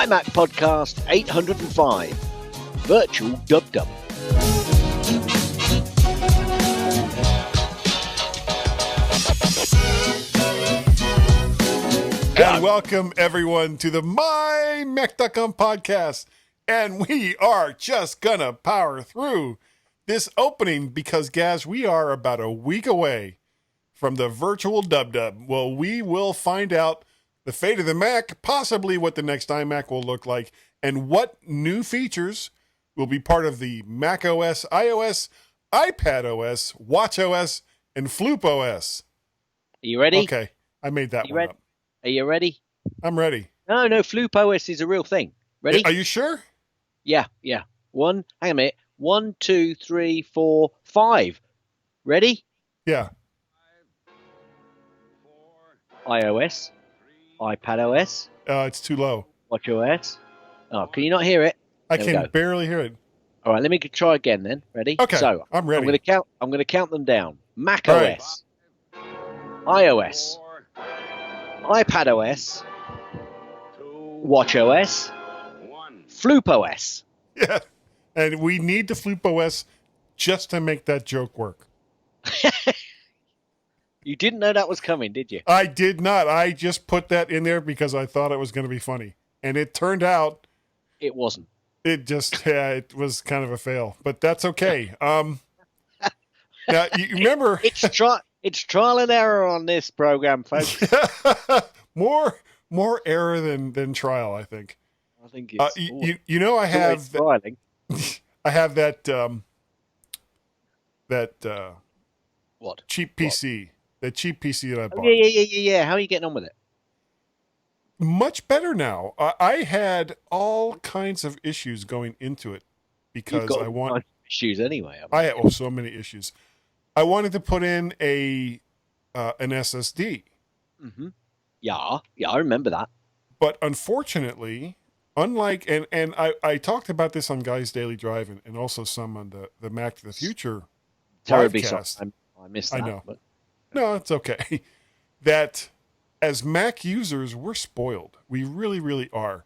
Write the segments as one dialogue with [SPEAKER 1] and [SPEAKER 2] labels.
[SPEAKER 1] iMac Podcast 805, Virtual Dub Dub.
[SPEAKER 2] And welcome everyone to the MyMac.com podcast. And we are just gonna power through this opening because, guys, we are about a week away from the virtual dub-dub. Well, we will find out the fate of the Mac, possibly what the next iMac will look like, and what new features will be part of the macOS, iOS, iPadOS, WatchOS, and FloopOS.
[SPEAKER 1] Are you ready?
[SPEAKER 2] Okay, I made that one up.
[SPEAKER 1] Are you ready?
[SPEAKER 2] I'm ready.
[SPEAKER 1] No, FloopOS is a real thing. Ready?
[SPEAKER 2] Are you sure?
[SPEAKER 1] Yeah. Hang on a minute. 1, 2, 3, 4, 5. Ready?
[SPEAKER 2] Yeah.
[SPEAKER 1] iOS, iPadOS,
[SPEAKER 2] It's too low.
[SPEAKER 1] WatchOS. Oh, can you not hear it?
[SPEAKER 2] I can barely hear it.
[SPEAKER 1] All right, let me try again then. Ready?
[SPEAKER 2] Okay,
[SPEAKER 1] so
[SPEAKER 2] I'm ready.
[SPEAKER 1] I'm going to count them down. macOS, iOS, iPadOS, WatchOS, FloopOS.
[SPEAKER 2] Yeah, and we need the FloopOS just to make that joke work.
[SPEAKER 1] You didn't know that was coming, did you?
[SPEAKER 2] I did not. I just put that in there because I thought it was going to be funny. And it turned out...
[SPEAKER 1] It wasn't.
[SPEAKER 2] It just, it was kind of a fail. But that's okay. Now, you remember...
[SPEAKER 1] It's trial and error on this program, folks.
[SPEAKER 2] more error than trial, I think.
[SPEAKER 1] I think it's...
[SPEAKER 2] you know, I have... I have that...
[SPEAKER 1] What?
[SPEAKER 2] Cheap PC. That cheap PC that I bought.
[SPEAKER 1] Yeah. How are you getting on with it?
[SPEAKER 2] Much better now. I had all kinds of issues going into it because I want
[SPEAKER 1] issues anyway.
[SPEAKER 2] I had so many issues. I wanted to put in an SSD.
[SPEAKER 1] Mm-hmm. Yeah, I remember that.
[SPEAKER 2] But unfortunately, unlike and I talked about this on Guy's Daily Drive and also some on the Mac to the Future podcast.
[SPEAKER 1] I missed that.
[SPEAKER 2] I know.
[SPEAKER 1] But...
[SPEAKER 2] No, it's okay. That as Mac users, we're spoiled. We really, really are.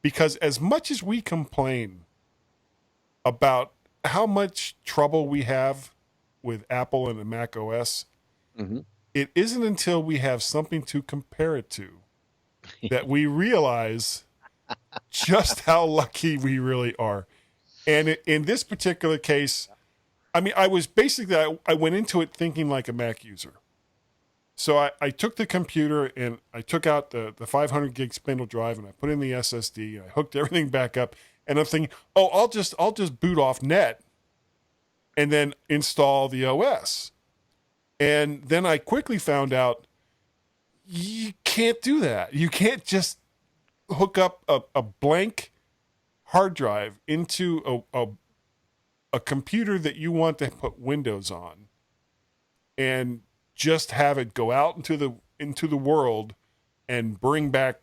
[SPEAKER 2] Because as much as we complain about how much trouble we have with Apple and the Mac OS, it isn't until we have something to compare it to that we realize just how lucky we really are. And in this particular case, I mean, I went into it thinking like a Mac user. So I took the computer and I took out the 500 gig spindle drive and I put in the SSD and I hooked everything back up. And I'm thinking, I'll just boot off net and then install the OS. And then I quickly found out you can't do that. You can't just hook up a blank hard drive into a computer that you want to put Windows on and just have it go out into the world and bring back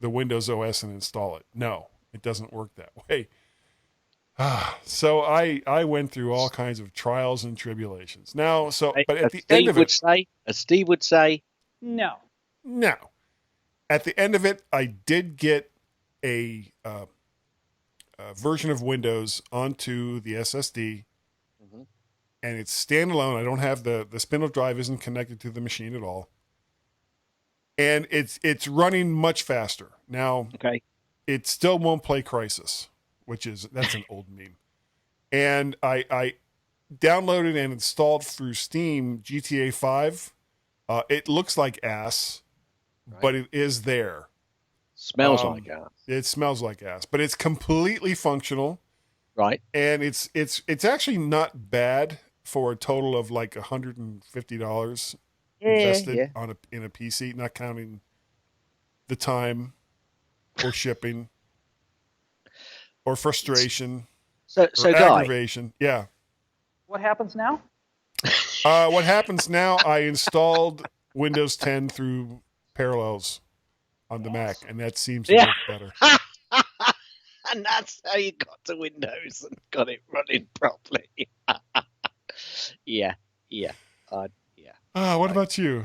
[SPEAKER 2] the Windows OS and install it. No, it doesn't work that way. So I went through all kinds of trials and tribulations. Now, but at the end of it,
[SPEAKER 1] as Steve would say,
[SPEAKER 3] no.
[SPEAKER 2] At the end of it, I did get a version of Windows onto the SSD. And it's standalone. I don't have the spindle drive isn't connected to the machine at all. And it's running much faster. Now, it still won't play Crysis, that's an old meme. And I downloaded and installed through Steam GTA 5. It looks like ass, but it is there.
[SPEAKER 1] Smells like ass.
[SPEAKER 2] It smells like ass, but it's completely functional.
[SPEAKER 1] Right.
[SPEAKER 2] And it's actually not bad for a total of like $150 invested in a PC, not counting the time or shipping or frustration
[SPEAKER 1] or
[SPEAKER 2] aggravation. Yeah.
[SPEAKER 3] What happens now?
[SPEAKER 2] What happens now, I installed Windows 10 through Parallels on the Mac, and that seems to work better.
[SPEAKER 1] And that's how you got to Windows and got it running properly. Yeah.
[SPEAKER 2] What about you?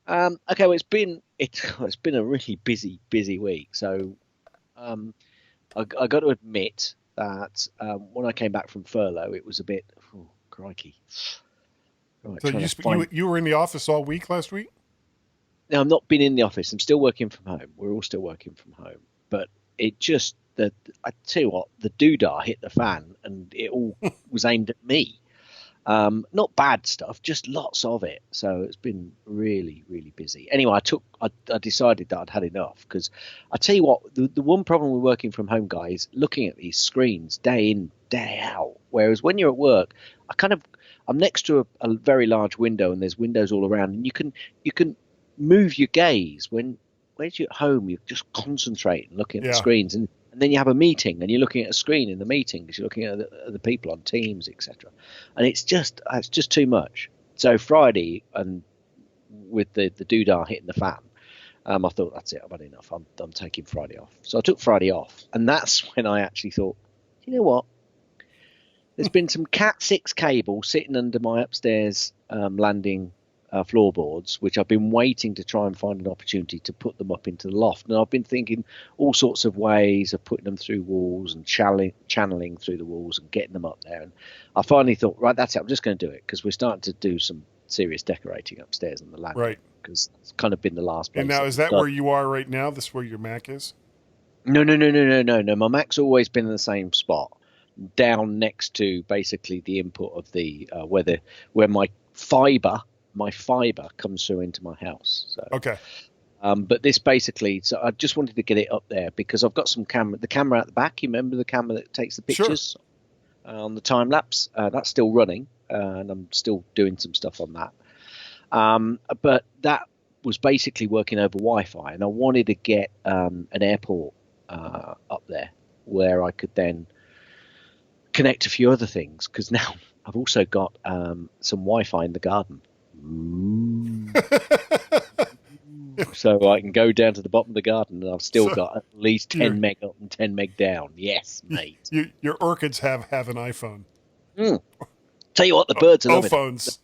[SPEAKER 1] Okay, well, it's been a really busy week. So I got to admit that when I came back from furlough, it was a bit, oh, crikey. Right,
[SPEAKER 2] So
[SPEAKER 1] trying to find.
[SPEAKER 2] you were in the office all week last week?
[SPEAKER 1] Now, I've not been in the office. I'm still working from home. We're all still working from home. But it just, I tell you what, the doodah hit the fan and it all was aimed at me. Not bad stuff, just lots of it. So it's been really, really busy. Anyway, I decided that I'd had enough because I tell you what, the one problem with working from home, guys, looking at these screens day in, day out. Whereas when you're at work, I'm next to a very large window and there's windows all around, and you can move your gaze when you're at home. You just concentrate and looking at the screens, and then you have a meeting and you're looking at a screen in the meeting because you're looking at the people on Teams, etc. And it's just too much. So Friday, and with the doodah hitting the fan, I thought, that's it, I've had enough. I'm taking Friday off. So I took Friday off, and that's when I actually thought, you know what? There's been some Cat 6 cable sitting under my upstairs landing floorboards, which I've been waiting to try and find an opportunity to put them up into the loft. And I've been thinking all sorts of ways of putting them through walls and channeling through the walls and getting them up there. And I finally thought, right, that's it. I'm just going to do it because we're starting to do some serious decorating upstairs on the landing. Right. Because it's kind of been the last place.
[SPEAKER 2] And now, is that where you are right now? This is where your Mac is?
[SPEAKER 1] No. My Mac's always been in the same spot, down next to basically the input of the where my fiber comes through into my house. So,
[SPEAKER 2] okay.
[SPEAKER 1] But this basically, so I just wanted to get it up there because I've got the camera at the back. You remember the camera that takes the pictures on the time lapse? That's still running, and I'm still doing some stuff on that. But that was basically working over Wi-Fi, and I wanted to get an airport up there where I could then connect a few other things, because now I've also got some Wi-Fi in the garden. So I can go down to the bottom of the garden and I've still got at least 10 meg up and 10 meg down. Yes, mate.
[SPEAKER 2] Your orchids have an iPhone.
[SPEAKER 1] Tell you what, the birds are loving
[SPEAKER 2] it.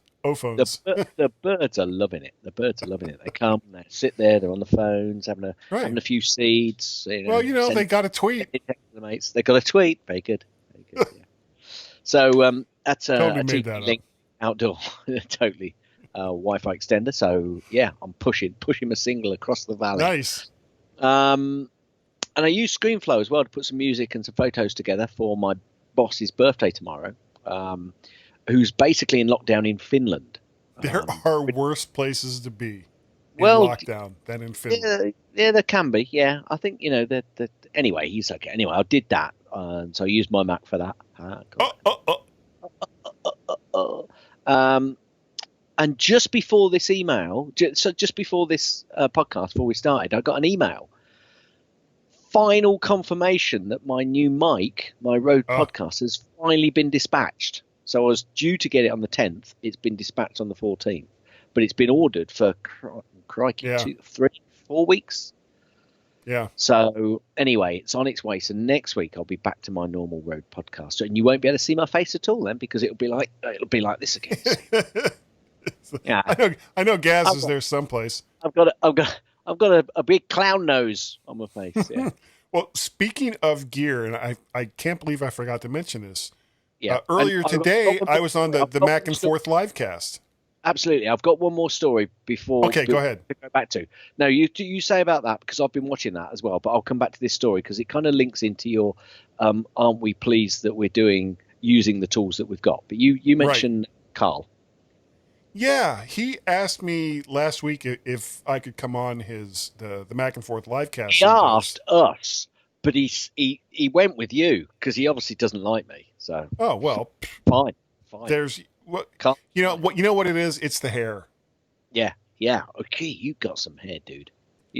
[SPEAKER 1] The birds are loving it. The birds are loving it. They come, they sit there, they're on the phones, having a few seeds.
[SPEAKER 2] They got a tweet.
[SPEAKER 1] Mates. They got a tweet. Very good. Yeah. So that's a TV link outdoor, totally Wi-Fi extender. So yeah, I'm pushing a single across the valley.
[SPEAKER 2] Nice.
[SPEAKER 1] And I use ScreenFlow as well to put some music and some photos together for my boss's birthday tomorrow, who's basically in lockdown in Finland.
[SPEAKER 2] There are worse places to be in lockdown than in Finland.
[SPEAKER 1] Yeah, there can be. Yeah, I think that. Anyway, he's okay. Anyway, I did that, so I used MyMac for that. And just before this email, just before this podcast, before we started, I got an email. Final confirmation that my new mic, my Rode podcast, has finally been dispatched. So I was due to get it on the 10th. It's been dispatched on the 14th, but it's been ordered for 2, 3, 4 weeks.
[SPEAKER 2] Yeah.
[SPEAKER 1] So anyway, it's on its way. So next week I'll be back to my normal Rode podcast, and you won't be able to see my face at all then, because it'll be like this again. Yeah.
[SPEAKER 2] I know Gaz is there someplace.
[SPEAKER 1] I've got a big clown nose on my face. Yeah.
[SPEAKER 2] Well, speaking of gear, and I can't believe I forgot to mention this.
[SPEAKER 1] Yeah.
[SPEAKER 2] Earlier today, I was on the Mac and Forth livecast.
[SPEAKER 1] Absolutely. I've got one more story before.
[SPEAKER 2] Okay, go ahead.
[SPEAKER 1] To go back to. No, you say about that, because I've been watching that as well, but I'll come back to this story because it kind of links into your aren't we pleased that we're using the tools that we've got. But you mentioned Carl. Yeah,
[SPEAKER 2] he asked me last week if I could come on the Mac and Forth livecast.
[SPEAKER 1] He asked us, but he went with you because he obviously doesn't like me. So fine.
[SPEAKER 2] There's you know what it is. It's the hair.
[SPEAKER 1] Yeah. Okay, you got some hair, dude.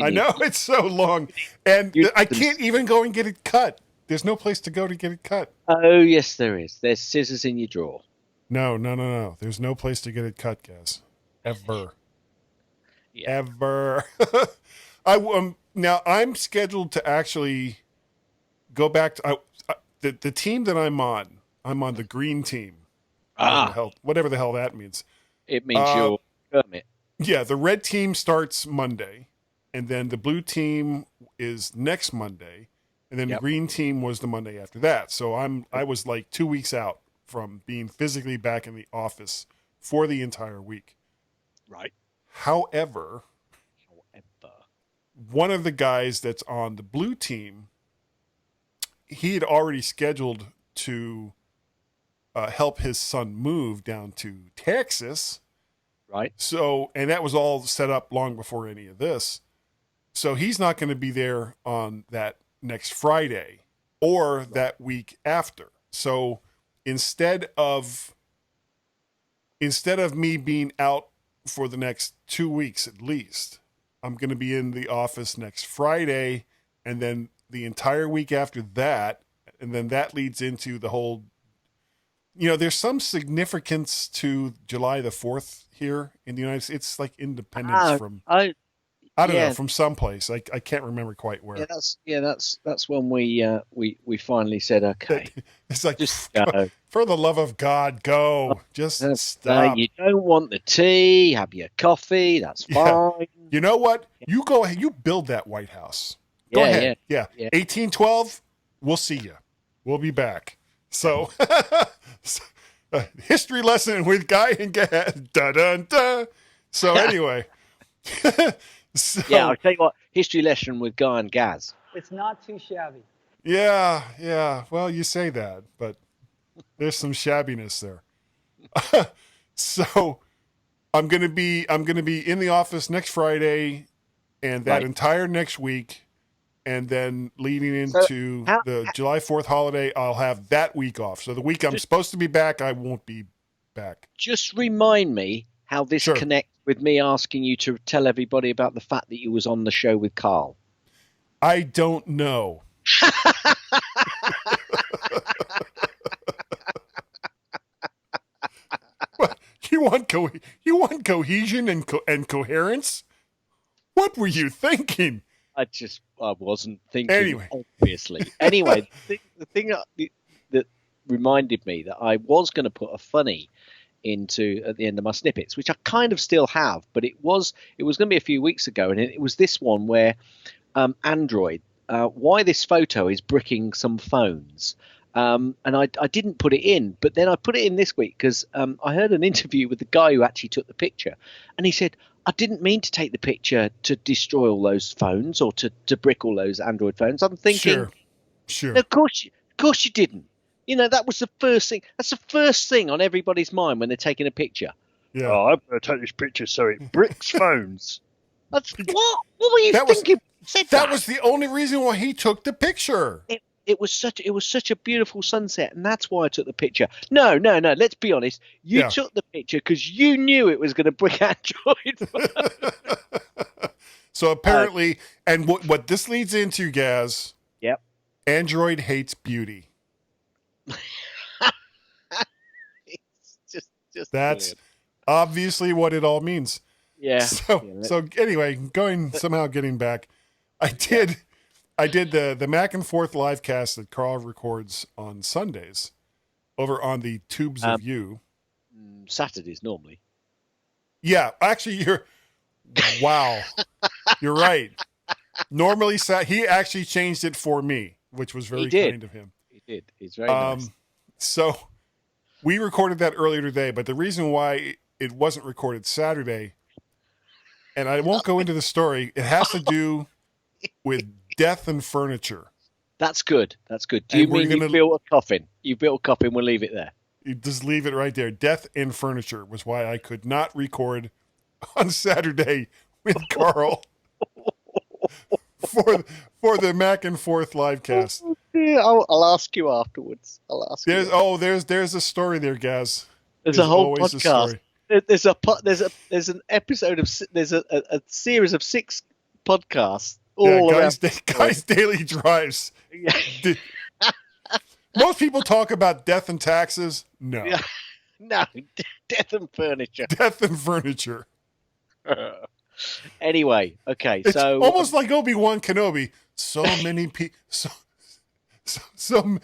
[SPEAKER 2] I know it's so long, and I can't even go and get it cut. There's no place to go to get it cut.
[SPEAKER 1] Oh yes, there is. There's scissors in your drawer.
[SPEAKER 2] No. There's no place to get it cut, guys. Ever.
[SPEAKER 1] Yeah.
[SPEAKER 2] Ever. Now I'm scheduled to actually go back to the team that I'm on. I'm on the green team. Whatever the hell that means.
[SPEAKER 1] It means you're Kermit.
[SPEAKER 2] Yeah, the red team starts Monday, and then the blue team is next Monday, And then the green team was the Monday after that. So I was like 2 weeks out from being physically back in the office for the entire week.
[SPEAKER 1] Right.
[SPEAKER 2] However, one of the guys that's on the blue team, he had already scheduled to help his son move down to Texas.
[SPEAKER 1] Right.
[SPEAKER 2] So, and that was all set up long before any of this. So he's not going to be there on that next Friday or that week after. So instead of me being out for the next 2 weeks at least, I'm going to be in the office next Friday and then the entire week after that. And then that leads into the whole, there's some significance to July the 4th here in the United States. It's like independence from, I don't know, from someplace. I can't remember quite where.
[SPEAKER 1] That's when we finally said, okay.
[SPEAKER 2] It's like,
[SPEAKER 1] just go.
[SPEAKER 2] For the love of God, go. Just stop.
[SPEAKER 1] You don't want the tea, have your coffee, that's fine.
[SPEAKER 2] Yeah. You know what? You go ahead, you build that White House. Go ahead. Yeah. 1812, we'll see you. We'll be back. So, history lesson with Guy and Gaz. Da-dun-da. So anyway.
[SPEAKER 1] I'll tell you what, history lesson with Guy and Gaz.
[SPEAKER 3] It's not too shabby.
[SPEAKER 2] Yeah. Well, you say that, but there's some shabbiness there. So I'm gonna be in the office next Friday and that entire next week. And then leading into the July 4th holiday, I'll have that week off. So the week I'm supposed to be back, I won't be back.
[SPEAKER 1] Just remind me how this connects with me asking you to tell everybody about the fact that you was on the show with Carl.
[SPEAKER 2] I don't know. You want cohesion and coherence? What were you thinking?
[SPEAKER 1] I wasn't thinking, obviously. Anyway, the thing that reminded me that I was going to put a funny into at the end of my snippets, which I kind of still have, but it was going to be a few weeks ago, and it was this one where Android, why this photo is bricking some phones. And I didn't put it in, but then I put it in this week because I heard an interview with the guy who actually took the picture, and he said, I didn't mean to take the picture to destroy all those phones or to brick all those Android phones. I'm thinking,
[SPEAKER 2] sure.
[SPEAKER 1] No, of course you didn't. That was the first thing. That's the first thing on everybody's mind when they're taking a picture.
[SPEAKER 2] Yeah.
[SPEAKER 1] Oh, I'm going to take this picture so it bricks phones. That's what? What were you thinking?
[SPEAKER 2] That was the only reason why he took the picture.
[SPEAKER 1] It was such a beautiful sunset, and that's why I took the picture. No. Let's be honest. You took the picture because you knew it was going to brick Android.
[SPEAKER 2] So apparently, and what this leads into, Gaz.
[SPEAKER 1] Yep.
[SPEAKER 2] Android hates beauty.
[SPEAKER 1] It's just
[SPEAKER 2] that's weird. Obviously what it all means.
[SPEAKER 1] Yeah.
[SPEAKER 2] So anyway, getting back, I did the Mac and Forth live cast that Carl records on Sundays over on the Tubes of You.
[SPEAKER 1] Saturdays normally.
[SPEAKER 2] Yeah, actually wow. You're right. Normally he actually changed it for me, which was very kind of him.
[SPEAKER 1] He did. He's very nice.
[SPEAKER 2] So we recorded that earlier today, but the reason why it wasn't recorded Saturday, and I won't go into the story, it has to do with death and furniture.
[SPEAKER 1] That's good. Do you mean you built a coffin? You built a coffin, we'll leave it there.
[SPEAKER 2] You just leave it right there. Death and furniture was why I could not record on Saturday with Carl for the Mac and Forth live cast.
[SPEAKER 1] Yeah, I'll ask you afterwards.
[SPEAKER 2] There's a story there, Gaz.
[SPEAKER 1] There's a whole podcast. There's an episode of there's a series of 6 podcasts.
[SPEAKER 2] Guys' daily drives.
[SPEAKER 1] Yeah.
[SPEAKER 2] Most people talk about death and taxes. No.
[SPEAKER 1] Yeah. No, death and furniture.
[SPEAKER 2] Death and furniture.
[SPEAKER 1] Anyway, okay,
[SPEAKER 2] it's
[SPEAKER 1] so
[SPEAKER 2] almost like Obi-Wan Kenobi. So many people, so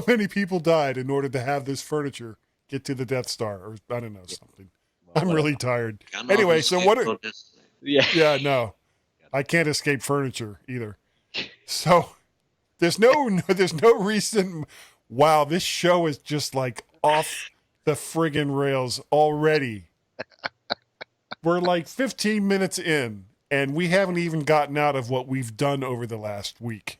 [SPEAKER 2] many people died in order to have this furniture get to the Death Star, or I don't know something. I'm really tired. Anyway, so what? No, I can't escape furniture either. So There's no reason. Wow, this show is just like off the friggin' rails already. We're like 15 minutes in, and we haven't even gotten out of what we've done over the last week.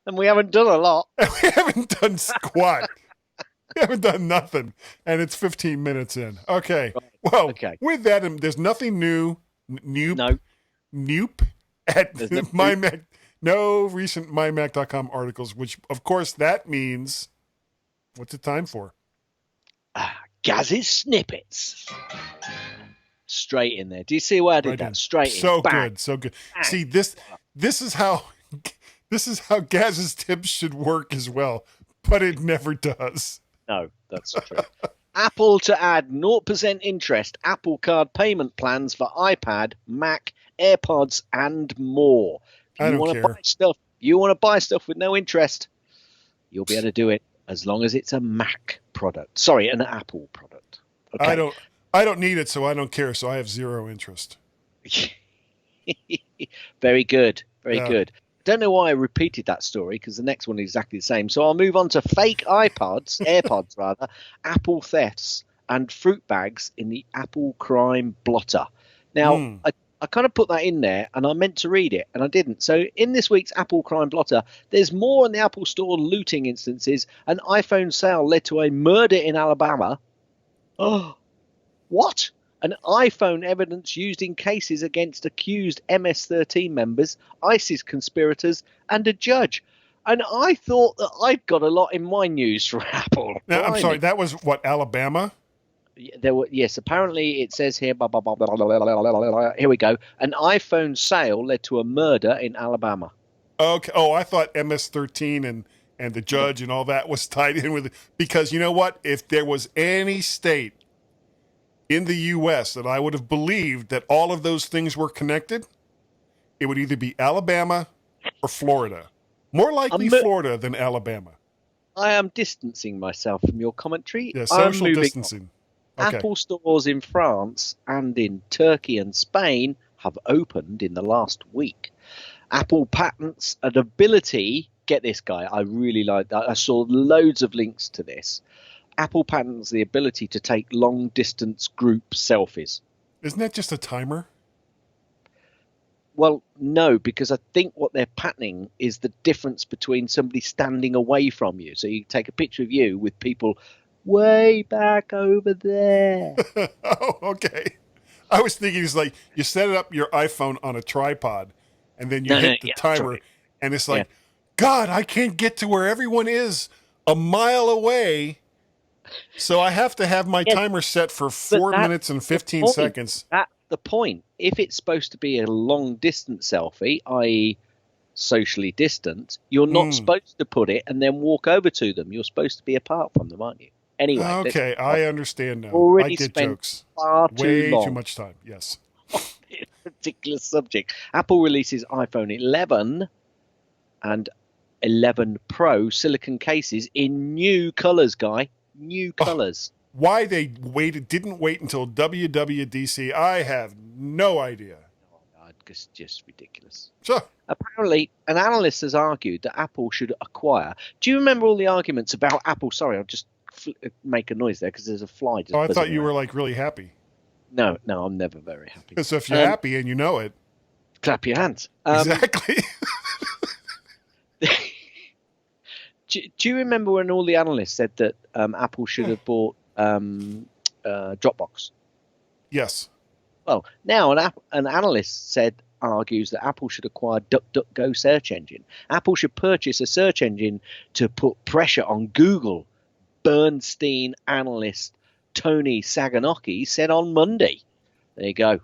[SPEAKER 1] And we haven't done a lot.
[SPEAKER 2] We haven't done squat. We haven't done nothing, and it's 15 minutes in. Okay. Well, with that, there's nothing new. Nope. At MyMac. No recent MyMac.com articles, which, of course, that means, what's it time for?
[SPEAKER 1] Gaz's snippets. Straight in there. Do you see where I did that? Straight in.
[SPEAKER 2] So
[SPEAKER 1] Bang.
[SPEAKER 2] Good, so good. Bang. See, this is how Gaz's tips should work as well, but it never does.
[SPEAKER 1] No, that's true. Apple to add 0% interest Apple Card payment plans for iPad, Mac, AirPods, and more. If you want to buy stuff, with no interest, you'll be able to do it as long as it's a Mac product. Sorry, an Apple product. Okay.
[SPEAKER 2] I don't need it, so I don't care. So I have zero interest.
[SPEAKER 1] Very good. Very good. Don't know why I repeated that story because the next one is exactly the same. So I'll move on to fake AirPods rather, Apple thefts, and fruit bags in the Apple crime blotter. Now, I kind of put that in there, and I meant to read it, and I didn't. So in this week's Apple crime blotter, there's more on the Apple Store looting instances. An iPhone sale led to a murder in Alabama. Oh, what? An iPhone evidence used in cases against accused MS-13 members, ISIS conspirators, and a judge. And I thought that I'd got a lot in my news from Apple.
[SPEAKER 2] Now, I'm sorry, that was what, Alabama?
[SPEAKER 1] There were, yes, apparently it says here, blah, blah, blah, blah, blah, blah, blah, blah, here we go. An iPhone sale led to a murder in Alabama.
[SPEAKER 2] Okay. Oh, I thought MS-13 and the judge and all that was tied in with it. Because you know what? If there was any state in the U.S. that I would have believed that all of those things were connected, it would either be Alabama or Florida. More likely Florida than Alabama.
[SPEAKER 1] I am distancing myself from your commentary.
[SPEAKER 2] Yeah, social distancing.
[SPEAKER 1] Okay. Apple stores in France and in Turkey and Spain have opened in the last week. Apple patents an ability, get this guy, I really like that. I saw loads of links to this. Apple patents the ability to take long-distance group selfies.
[SPEAKER 2] Isn't that just a timer?
[SPEAKER 1] Well, no, because I think what they're patenting is the difference between somebody standing away from you. So you take a picture of you with people way back over there.
[SPEAKER 2] Oh, okay. I was thinking it's like you set up your iPhone on a tripod and then you hit the timer and it's like, God, I can't get to where everyone is a mile away. So I have to have my timer set for 4 minutes and 15 seconds.
[SPEAKER 1] That's the point. If it's supposed to be a long distance selfie, i.e. socially distant, you're not supposed to put it and then walk over to them. You're supposed to be apart from them, aren't you? Anyway.
[SPEAKER 2] Okay, I understand now.
[SPEAKER 1] Already
[SPEAKER 2] I get
[SPEAKER 1] spent
[SPEAKER 2] jokes.
[SPEAKER 1] Far
[SPEAKER 2] Way
[SPEAKER 1] too
[SPEAKER 2] much time, yes.
[SPEAKER 1] This particular subject. Apple releases iPhone 11 and 11 Pro silicon cases in new colors, Guy. New colors.
[SPEAKER 2] Why they didn't wait until WWDC, I have no idea.
[SPEAKER 1] Oh, it's just ridiculous.
[SPEAKER 2] Sure.
[SPEAKER 1] Apparently, an analyst has argued that Apple should acquire. Do you remember all the arguments about Apple? Sorry, I'll just make a noise there because there's a fly.
[SPEAKER 2] Oh, I thought you were like really happy.
[SPEAKER 1] No, I'm never very happy.
[SPEAKER 2] So if you're happy and you know it,
[SPEAKER 1] clap your hands.
[SPEAKER 2] Exactly.
[SPEAKER 1] Do you remember when all the analysts said that Apple should have bought Dropbox?
[SPEAKER 2] Yes.
[SPEAKER 1] Well, now an analyst argues that Apple should acquire DuckDuckGo search engine. Apple should purchase a search engine to put pressure on Google. Bernstein analyst Tony Sacconaghi said on Monday. There you go.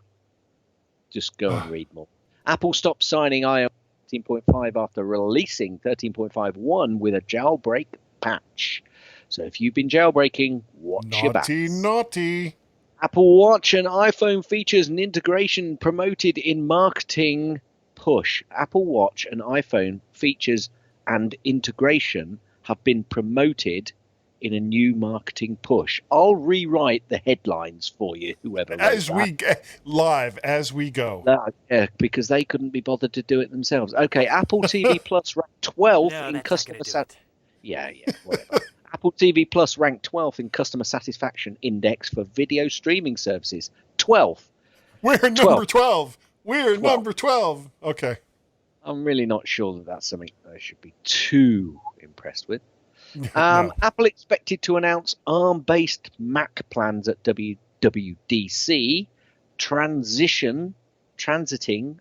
[SPEAKER 1] Just go and read more. Apple stopped signing iOS 13.5 after releasing 13.51 with a jailbreak patch. So if you've been jailbreaking, watch your backs.
[SPEAKER 2] Naughty.
[SPEAKER 1] Apple Watch and iPhone features and integration promoted in marketing push. Apple Watch and iPhone features and integration have been promoted in a new marketing push. I'll rewrite the headlines for you, whoever.
[SPEAKER 2] As we go.
[SPEAKER 1] Yeah, because they couldn't be bothered to do it themselves. Okay, Apple TV Plus ranked 12th in customer satisfaction. Yeah, whatever. Apple TV Plus ranked 12th in customer satisfaction index for video streaming services. 12th.
[SPEAKER 2] We're number 12. We're number 12. Okay.
[SPEAKER 1] I'm really not sure that that's something I should be too impressed with.
[SPEAKER 2] No.
[SPEAKER 1] Apple expected to announce ARM-based Mac plans at WWDC, transiting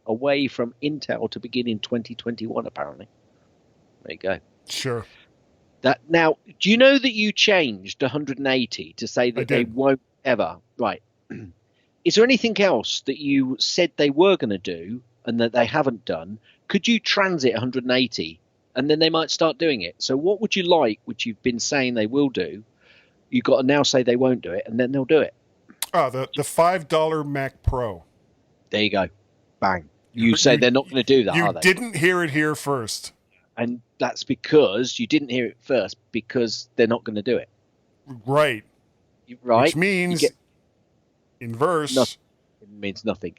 [SPEAKER 1] away from Intel to begin in 2021, apparently. There you go.
[SPEAKER 2] Sure.
[SPEAKER 1] Now, do you know that you changed 180 to say that they won't ever? Right. Is there anything else that you said they were going to do and that they haven't done? Could you transit 180 and then they might start doing it? So what would you like, which you've been saying they will do? You've got to now say they won't do it and then they'll do it.
[SPEAKER 2] Oh, the $5 Mac Pro.
[SPEAKER 1] There you go. Bang. You say they're not going to do that, are they?
[SPEAKER 2] You didn't hear it here first.
[SPEAKER 1] And that's because you didn't hear it first, because they're not going to do it.
[SPEAKER 2] Right.
[SPEAKER 1] Right.
[SPEAKER 2] Which means, inverse.
[SPEAKER 1] It means nothing.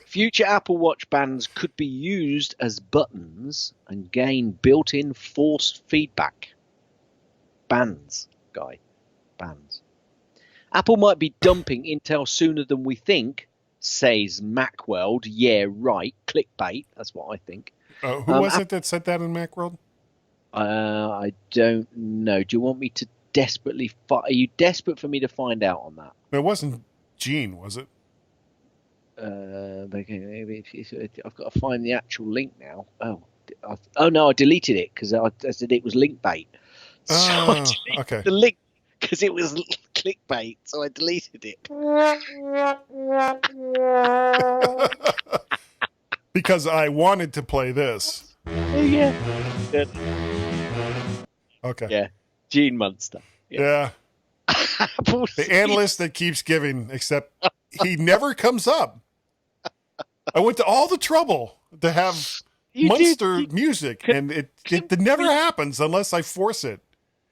[SPEAKER 1] Future Apple Watch bands could be used as buttons and gain built-in force feedback. Bands, guy. Bands. Apple might be dumping Intel sooner than we think, says Macworld. Yeah, right. Clickbait. That's what I think.
[SPEAKER 2] Who was it that said that in Macworld?
[SPEAKER 1] I don't know. Do you want me to desperately are you desperate for me to find out on that?
[SPEAKER 2] It wasn't Gene, was it?
[SPEAKER 1] I've got to find the actual link now. Oh no, I deleted it because I said it was link bait. So I deleted
[SPEAKER 2] okay.
[SPEAKER 1] the link because it was clickbait, so I deleted it.
[SPEAKER 2] Because I wanted to play this.
[SPEAKER 1] Yeah.
[SPEAKER 2] Okay.
[SPEAKER 1] Yeah. Gene Munster.
[SPEAKER 2] Yeah. The analyst that keeps giving, except he never comes up. I went to all the trouble to have Munster music, and it never happens unless I force it.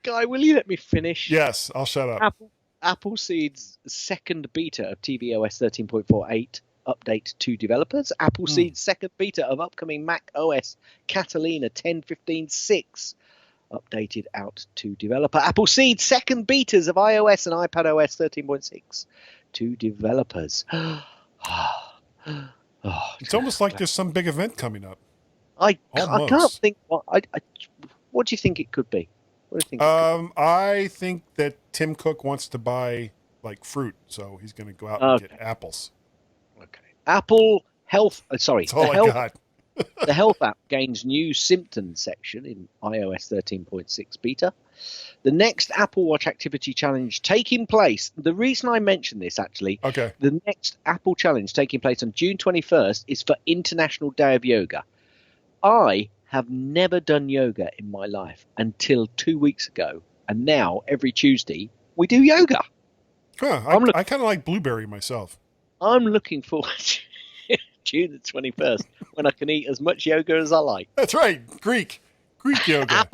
[SPEAKER 1] Guy, will you let me finish?
[SPEAKER 2] Yes, I'll shut up.
[SPEAKER 1] Appleseed's second beta of tvOS 13.48 update to developers. Appleseed's second beta of upcoming macOS Catalina 10.15.6 updated out to developer. Appleseed's second betas of iOS and iPadOS 13.6 to developers.
[SPEAKER 2] It's almost like there's some big event coming up.
[SPEAKER 1] I can't think. What do you think it could be? What do you think?
[SPEAKER 2] I think that Tim Cook wants to buy like fruit, so he's going to go out and get apples.
[SPEAKER 1] Okay. Apple Health. Sorry,
[SPEAKER 2] that's all I got.
[SPEAKER 1] The Health app gains new symptoms section in iOS 13.6 beta. The next Apple Watch Activity Challenge taking place. The reason I mention this, actually, the next Apple Challenge taking place on June 21st is for International Day of Yoga. I have never done yoga in my life until 2 weeks ago, and now every Tuesday we do yoga.
[SPEAKER 2] Huh, I kind of like blueberry myself.
[SPEAKER 1] I'm looking forward to June the 21st when I can eat as much yoga as I like.
[SPEAKER 2] That's right, Greek yoga.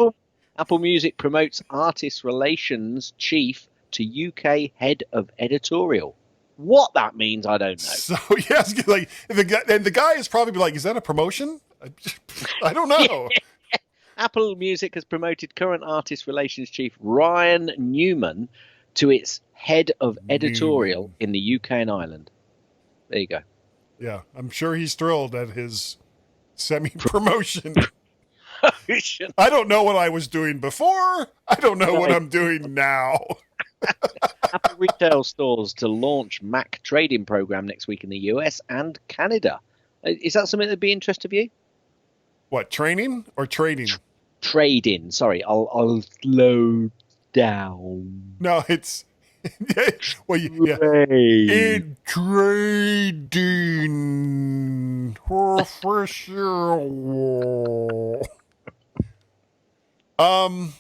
[SPEAKER 1] Apple Music promotes artist relations chief to UK head of editorial. What that means, I don't know.
[SPEAKER 2] So yes, like the guy is probably like, is that a promotion? I don't know.
[SPEAKER 1] Apple Music has promoted current artist relations chief Ryan Newman to its head of editorial in the UK and Ireland. There you go.
[SPEAKER 2] Yeah, I'm sure he's thrilled at his semi-promotion. I don't know what I was doing before. I don't know what I'm doing now.
[SPEAKER 1] Apple retail stores to launch Mac trading program next week in the US and Canada. Is that something that'd be interest of you?
[SPEAKER 2] What, training or trading?
[SPEAKER 1] Trading. Sorry, I'll slow down.
[SPEAKER 2] No, it's well, yeah. In trading for sure. Well,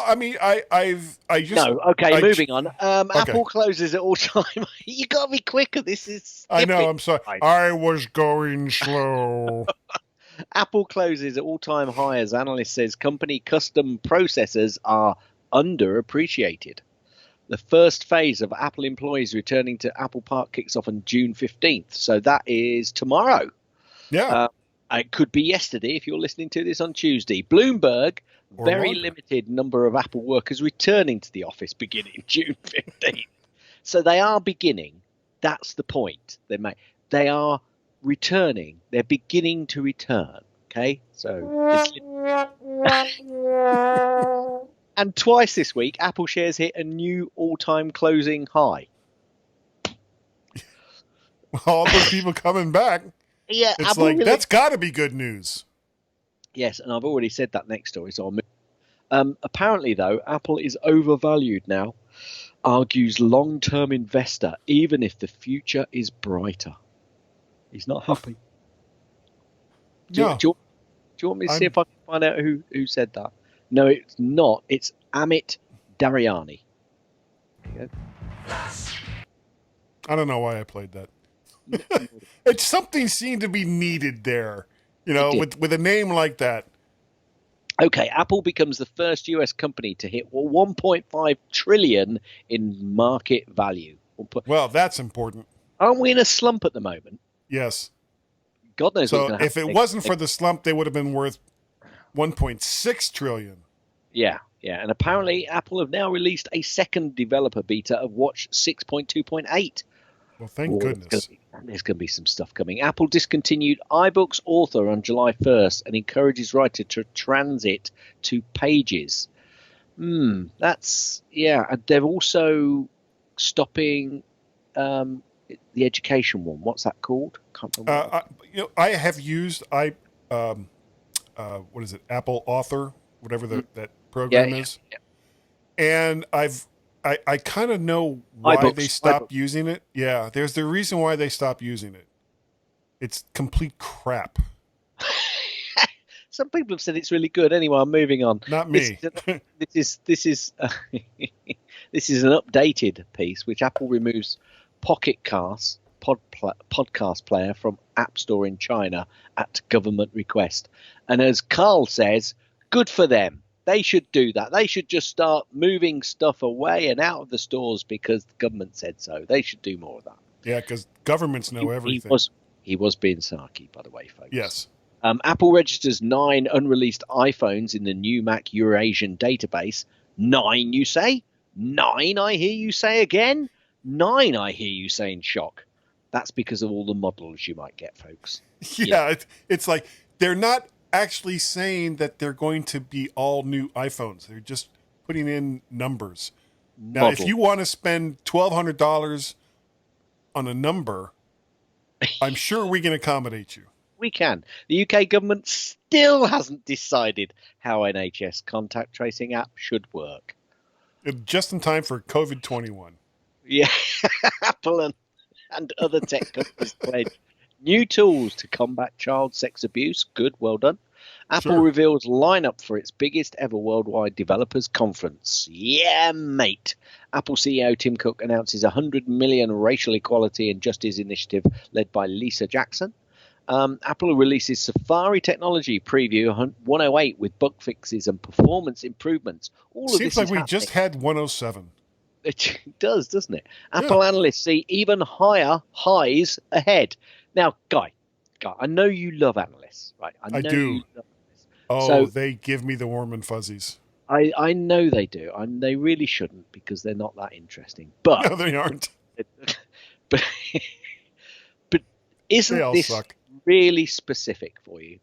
[SPEAKER 2] I mean,
[SPEAKER 1] moving on. Apple closes at all time. You gotta be quicker. This is.
[SPEAKER 2] I know. I'm sorry. I was going slow.
[SPEAKER 1] Apple closes at all-time high as analyst says company custom processors are underappreciated. The first phase of Apple employees returning to Apple Park kicks off on June 15th. So that is tomorrow.
[SPEAKER 2] Yeah.
[SPEAKER 1] It could be yesterday if you're listening to this on Tuesday. Bloomberg, very limited number of Apple workers returning to the office beginning June 15th. So they are beginning. That's the point they make. They are returning. They're beginning to return. Okay? So and twice this week, Apple shares hit a new all-time closing high.
[SPEAKER 2] All those people coming back.
[SPEAKER 1] Yeah,
[SPEAKER 2] it's
[SPEAKER 1] Apple
[SPEAKER 2] like, that's got to be good news.
[SPEAKER 1] Yes, and I've already said that next story, so I'll move. Apparently, though, Apple is overvalued now, argues long-term investor, even if the future is brighter. He's not happy. Do you want me to see if I can find out who said that? No, it's not. It's Amit Dariani.
[SPEAKER 2] I don't know why I played that. It's something seemed to be needed there, with a name like that.
[SPEAKER 1] Okay, Apple becomes the first US company to hit 1.5 trillion in market value.
[SPEAKER 2] Well, that's important.
[SPEAKER 1] Aren't we in a slump at the moment?
[SPEAKER 2] Yes.
[SPEAKER 1] God knows what's going to happen.
[SPEAKER 2] If it wasn't for the slump, they would have been worth 1.6 trillion.
[SPEAKER 1] Yeah. And apparently Apple have now released a second developer beta of Watch 6.2.8.
[SPEAKER 2] Well, thank goodness.
[SPEAKER 1] There's going to be some stuff coming. Apple discontinued iBooks Author on July 1st and encourages writers to transit to Pages. That's, and they're also stopping the education one. What's that called? Can't remember.
[SPEAKER 2] I have used what is it? Apple Author, whatever that program is.
[SPEAKER 1] Yeah.
[SPEAKER 2] And I kind of know why
[SPEAKER 1] iBooks,
[SPEAKER 2] they stopped using it. Yeah, there's the reason why they stopped using it. It's complete crap.
[SPEAKER 1] Some people have said it's really good. Anyway, I'm moving on.
[SPEAKER 2] Not me.
[SPEAKER 1] This is an updated piece which Apple removes Pocket Cast podcast player from App Store in China at government request. And as Carl says, good for them. They should do that. They should just start moving stuff away and out of the stores because the government said so. They should do more of that.
[SPEAKER 2] Yeah, because governments know everything.
[SPEAKER 1] He was being sarky, by the way, folks.
[SPEAKER 2] Yes.
[SPEAKER 1] Apple registers 9 unreleased iPhones in the new Mac Eurasian database. 9, you say? 9, I hear you say again? 9, I hear you say in shock. That's because of all the models you might get, folks.
[SPEAKER 2] Yeah. It's like they're not actually saying that they're going to be all new iPhones. They're just putting in numbers. Now, if you want to spend $1,200 on a number, I'm sure we can accommodate you.
[SPEAKER 1] We can. The UK government still hasn't decided how NHS contact tracing app should work.
[SPEAKER 2] Just in time for COVID-21.
[SPEAKER 1] Yeah, Apple and other tech companies pledge new tools to combat child sex abuse. Good, well done. Apple reveals lineup for its biggest ever worldwide developers conference. Yeah, mate. Apple CEO Tim Cook announces a $100 million racial equality and justice initiative led by Lisa Jackson. Apple releases Safari technology preview 108 with bug fixes and performance improvements.
[SPEAKER 2] Seems like we just had 107.
[SPEAKER 1] It does, doesn't it? Apple analysts see even higher highs ahead. Now, Guy, I know you love analysts, right?
[SPEAKER 2] I do. They give me the warm and fuzzies.
[SPEAKER 1] I know they do, and they really shouldn't because they're not that interesting. But
[SPEAKER 2] no, they aren't.
[SPEAKER 1] But isn't this really specific for you?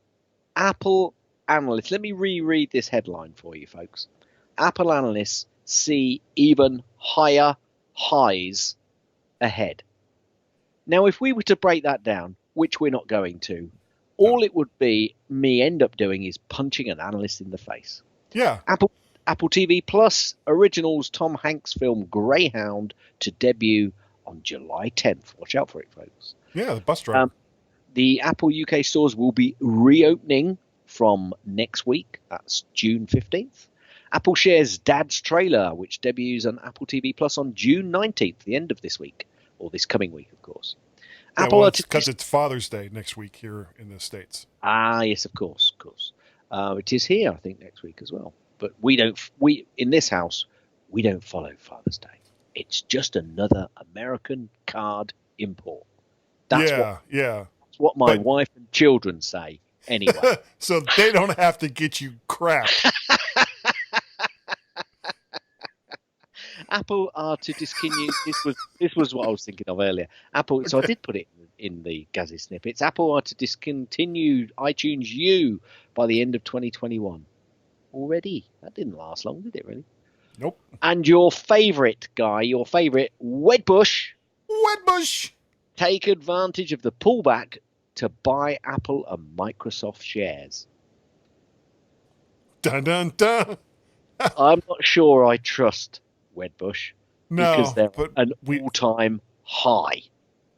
[SPEAKER 1] Apple analysts, let me reread this headline for you, folks. Apple analysts see even higher highs ahead. Now, if we were to break that down, which we're not going to, all it would be me end up doing is punching an analyst in the face.
[SPEAKER 2] Yeah.
[SPEAKER 1] Apple TV Plus originals Tom Hanks film Greyhound to debut on July 10th. Watch out for it, folks.
[SPEAKER 2] Yeah, the bus driver.
[SPEAKER 1] The Apple UK stores will be reopening from next week. That's June 15th. Apple shares Dad's Trailer, which debuts on Apple TV Plus on June 19th, the end of this week. or this coming week, of course.
[SPEAKER 2] Yeah,
[SPEAKER 1] Apple
[SPEAKER 2] well,
[SPEAKER 1] are
[SPEAKER 2] it's because it's Father's Day next week here in the States.
[SPEAKER 1] yes, of course, of course. It is here, I think, next week as well. But we don't. We in this house, we don't follow Father's Day. It's just another American card import. That's what my wife and children say. Anyway,
[SPEAKER 2] so they don't have to get you crap.
[SPEAKER 1] Apple are to discontinue. This was what I was thinking of earlier. Apple. Okay. So I did put it in the Gazzy snippets. Apple are to discontinue iTunes U by the end of 2021. Already, that didn't last long, did it? Really?
[SPEAKER 2] Nope.
[SPEAKER 1] And your favourite guy, your favourite Wedbush, take advantage of the pullback to buy Apple and Microsoft shares.
[SPEAKER 2] Dun dun dun.
[SPEAKER 1] I'm not sure I trust Wedbush because they're an
[SPEAKER 2] we,
[SPEAKER 1] all-time high.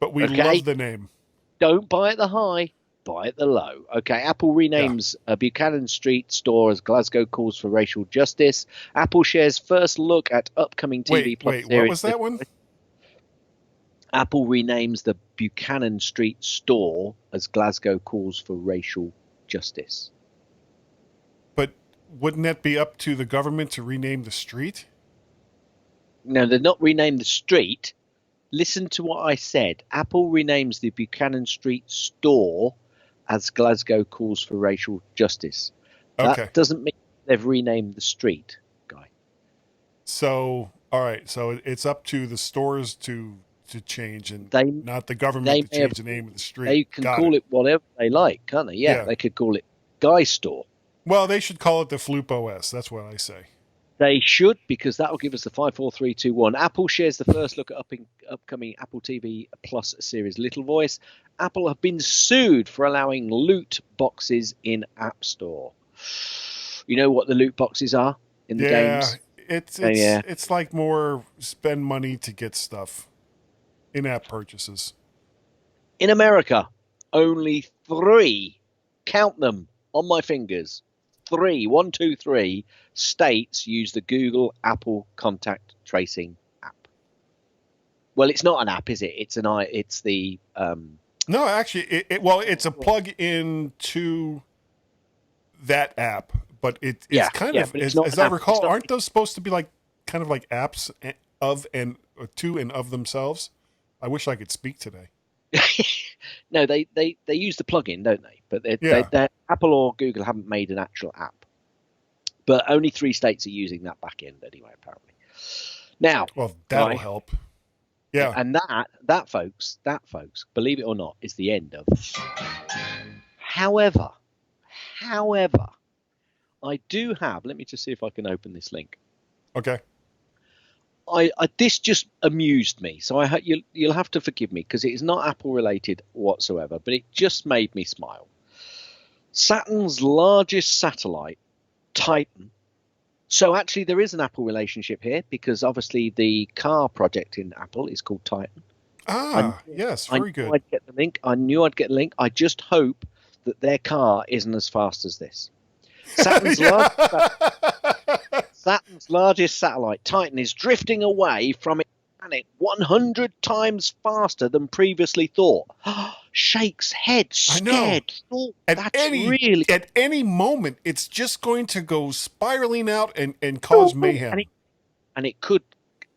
[SPEAKER 2] But we love the name.
[SPEAKER 1] Don't buy at the high, buy at the low. Okay, Apple renames Buchanan Street store as Glasgow calls for racial justice. Apple shares first look at upcoming TV Plus series.
[SPEAKER 2] Wait, what was that one?
[SPEAKER 1] Apple renames the Buchanan Street store as Glasgow calls for racial justice.
[SPEAKER 2] But wouldn't that be up to the government to rename the street?
[SPEAKER 1] No, they're not renamed the street. Listen to what I said. Apple renames the Buchanan Street store as Glasgow calls for racial justice. That doesn't mean they've renamed the street, Guy.
[SPEAKER 2] So, all right. So it's up to the stores to change and not the government to change the name of the street.
[SPEAKER 1] They can call it whatever they like, can't they? Yeah, they could call it Guy Store.
[SPEAKER 2] Well, they should call it the FloopOS. That's what I say.
[SPEAKER 1] They should, because that will give us the 5, 4, 3, 2, 1. Apple shares the first look at upcoming Apple TV Plus series Little Voice. Apple have been sued for allowing loot boxes in App Store. You know what the loot boxes are in the games?
[SPEAKER 2] It's like more spend money to get stuff. In-app purchases.
[SPEAKER 1] In America, only 3, count them on my fingers, 3, 1, 2, 3 states use the Google Apple contact tracing app. Well, it's not an app, is it? It's the
[SPEAKER 2] No, actually, it's a plug-in to that app, but it's kind of, as I recall, aren't those supposed to be like kind of like apps of and to and of themselves? I wish I could speak today.
[SPEAKER 1] No, they use the plugin, don't they? But they Apple or Google haven't made an actual app. But only 3 states are using that back end anyway, apparently. Now,
[SPEAKER 2] well, that'll help. Yeah,
[SPEAKER 1] and that folks, believe it or not, is the end of. However, I do have. Let me just see if I can open this link.
[SPEAKER 2] Okay.
[SPEAKER 1] This just amused me, so you'll have to forgive me because it is not Apple related whatsoever, but it just made me smile. Saturn's largest satellite, Titan. So actually there is an Apple relationship here because obviously the car project in Apple is called Titan.
[SPEAKER 2] Yes, very good.
[SPEAKER 1] I knew I'd get the link. I just hope that their car isn't as fast as this. Saturn's largest satellite, Titan, is drifting away from its planet 100 times faster than previously thought. Shakes head, scared. Oh,
[SPEAKER 2] at any moment, it's just going to go spiraling out and cause mayhem.
[SPEAKER 1] And it could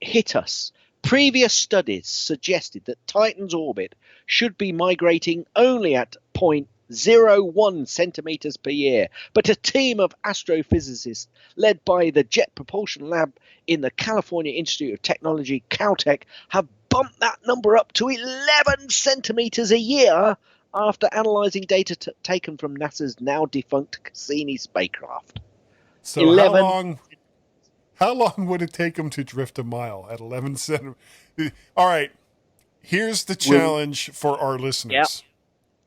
[SPEAKER 1] hit us. Previous studies suggested that Titan's orbit should be migrating only at 0.01 centimeters per year, but a team of astrophysicists led by the Jet Propulsion Lab in the California Institute of Technology, Caltech, have bumped that number up to 11 centimeters a year after analyzing data taken from NASA's now defunct Cassini spacecraft.
[SPEAKER 2] So how long would it take them to drift a mile at 11 centimeters? All right, here's the challenge for our listeners.
[SPEAKER 1] Yep.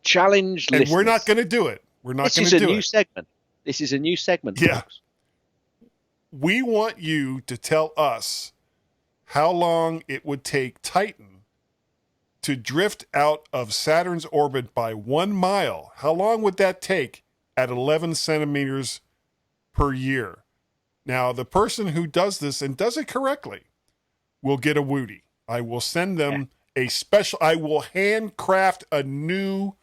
[SPEAKER 1] Challenge listeners.
[SPEAKER 2] And we're not going to do it. This is a new
[SPEAKER 1] segment. This is a new segment.
[SPEAKER 2] Yeah.
[SPEAKER 1] Folks.
[SPEAKER 2] We want you to tell us how long it would take Titan to drift out of Saturn's orbit by 1 mile. How long would that take at 11 centimeters per year? Now, the person who does this and does it correctly will get a Woody. I will send them I will handcraft a new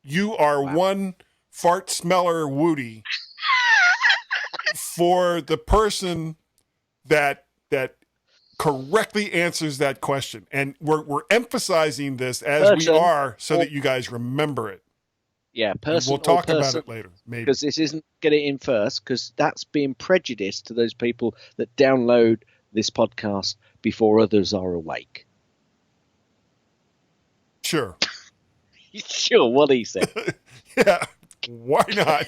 [SPEAKER 2] You Are One Fart Smeller Woody for the person that correctly answers that question. And we're emphasizing this as we are so that you guys remember it.
[SPEAKER 1] Yeah, person.
[SPEAKER 2] And we'll talk about it later, maybe.
[SPEAKER 1] Because this isn't get it in first, because that's being prejudiced to those people that download this podcast before others are awake.
[SPEAKER 2] Sure.
[SPEAKER 1] Sure, what he said.
[SPEAKER 2] Yeah, why not?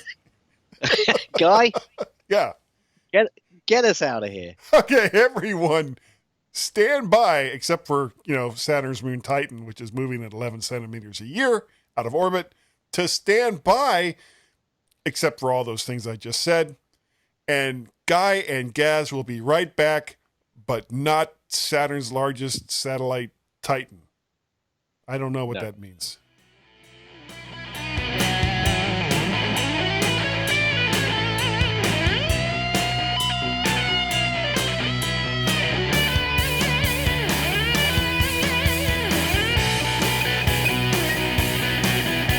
[SPEAKER 1] Guy?
[SPEAKER 2] Yeah.
[SPEAKER 1] Get us out of here.
[SPEAKER 2] Okay, everyone, stand by, except for, Saturn's moon Titan, which is moving at 11 centimeters a year out of orbit, to stand by, except for all those things I just said. And Guy and Gaz will be right back, but not Saturn's largest satellite, Titan. I don't know what that means.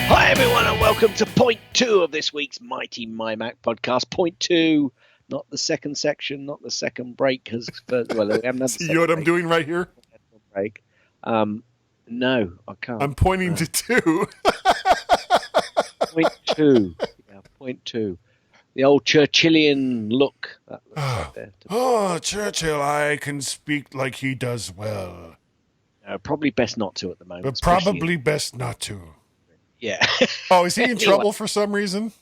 [SPEAKER 1] Hi, everyone, and welcome to point 2 of this week's Mighty MyMac podcast. Point 2, not the second section, not the second break.
[SPEAKER 2] See what I'm doing right here?
[SPEAKER 1] Break. No, I can't.
[SPEAKER 2] I'm pointing to 2.
[SPEAKER 1] Point 2. Yeah, point 2. The old Churchillian look.
[SPEAKER 2] Churchill, I can speak like he does well.
[SPEAKER 1] Probably best not to at the moment.
[SPEAKER 2] But probably best not to.
[SPEAKER 1] Yeah.
[SPEAKER 2] Oh, is he in trouble for some reason?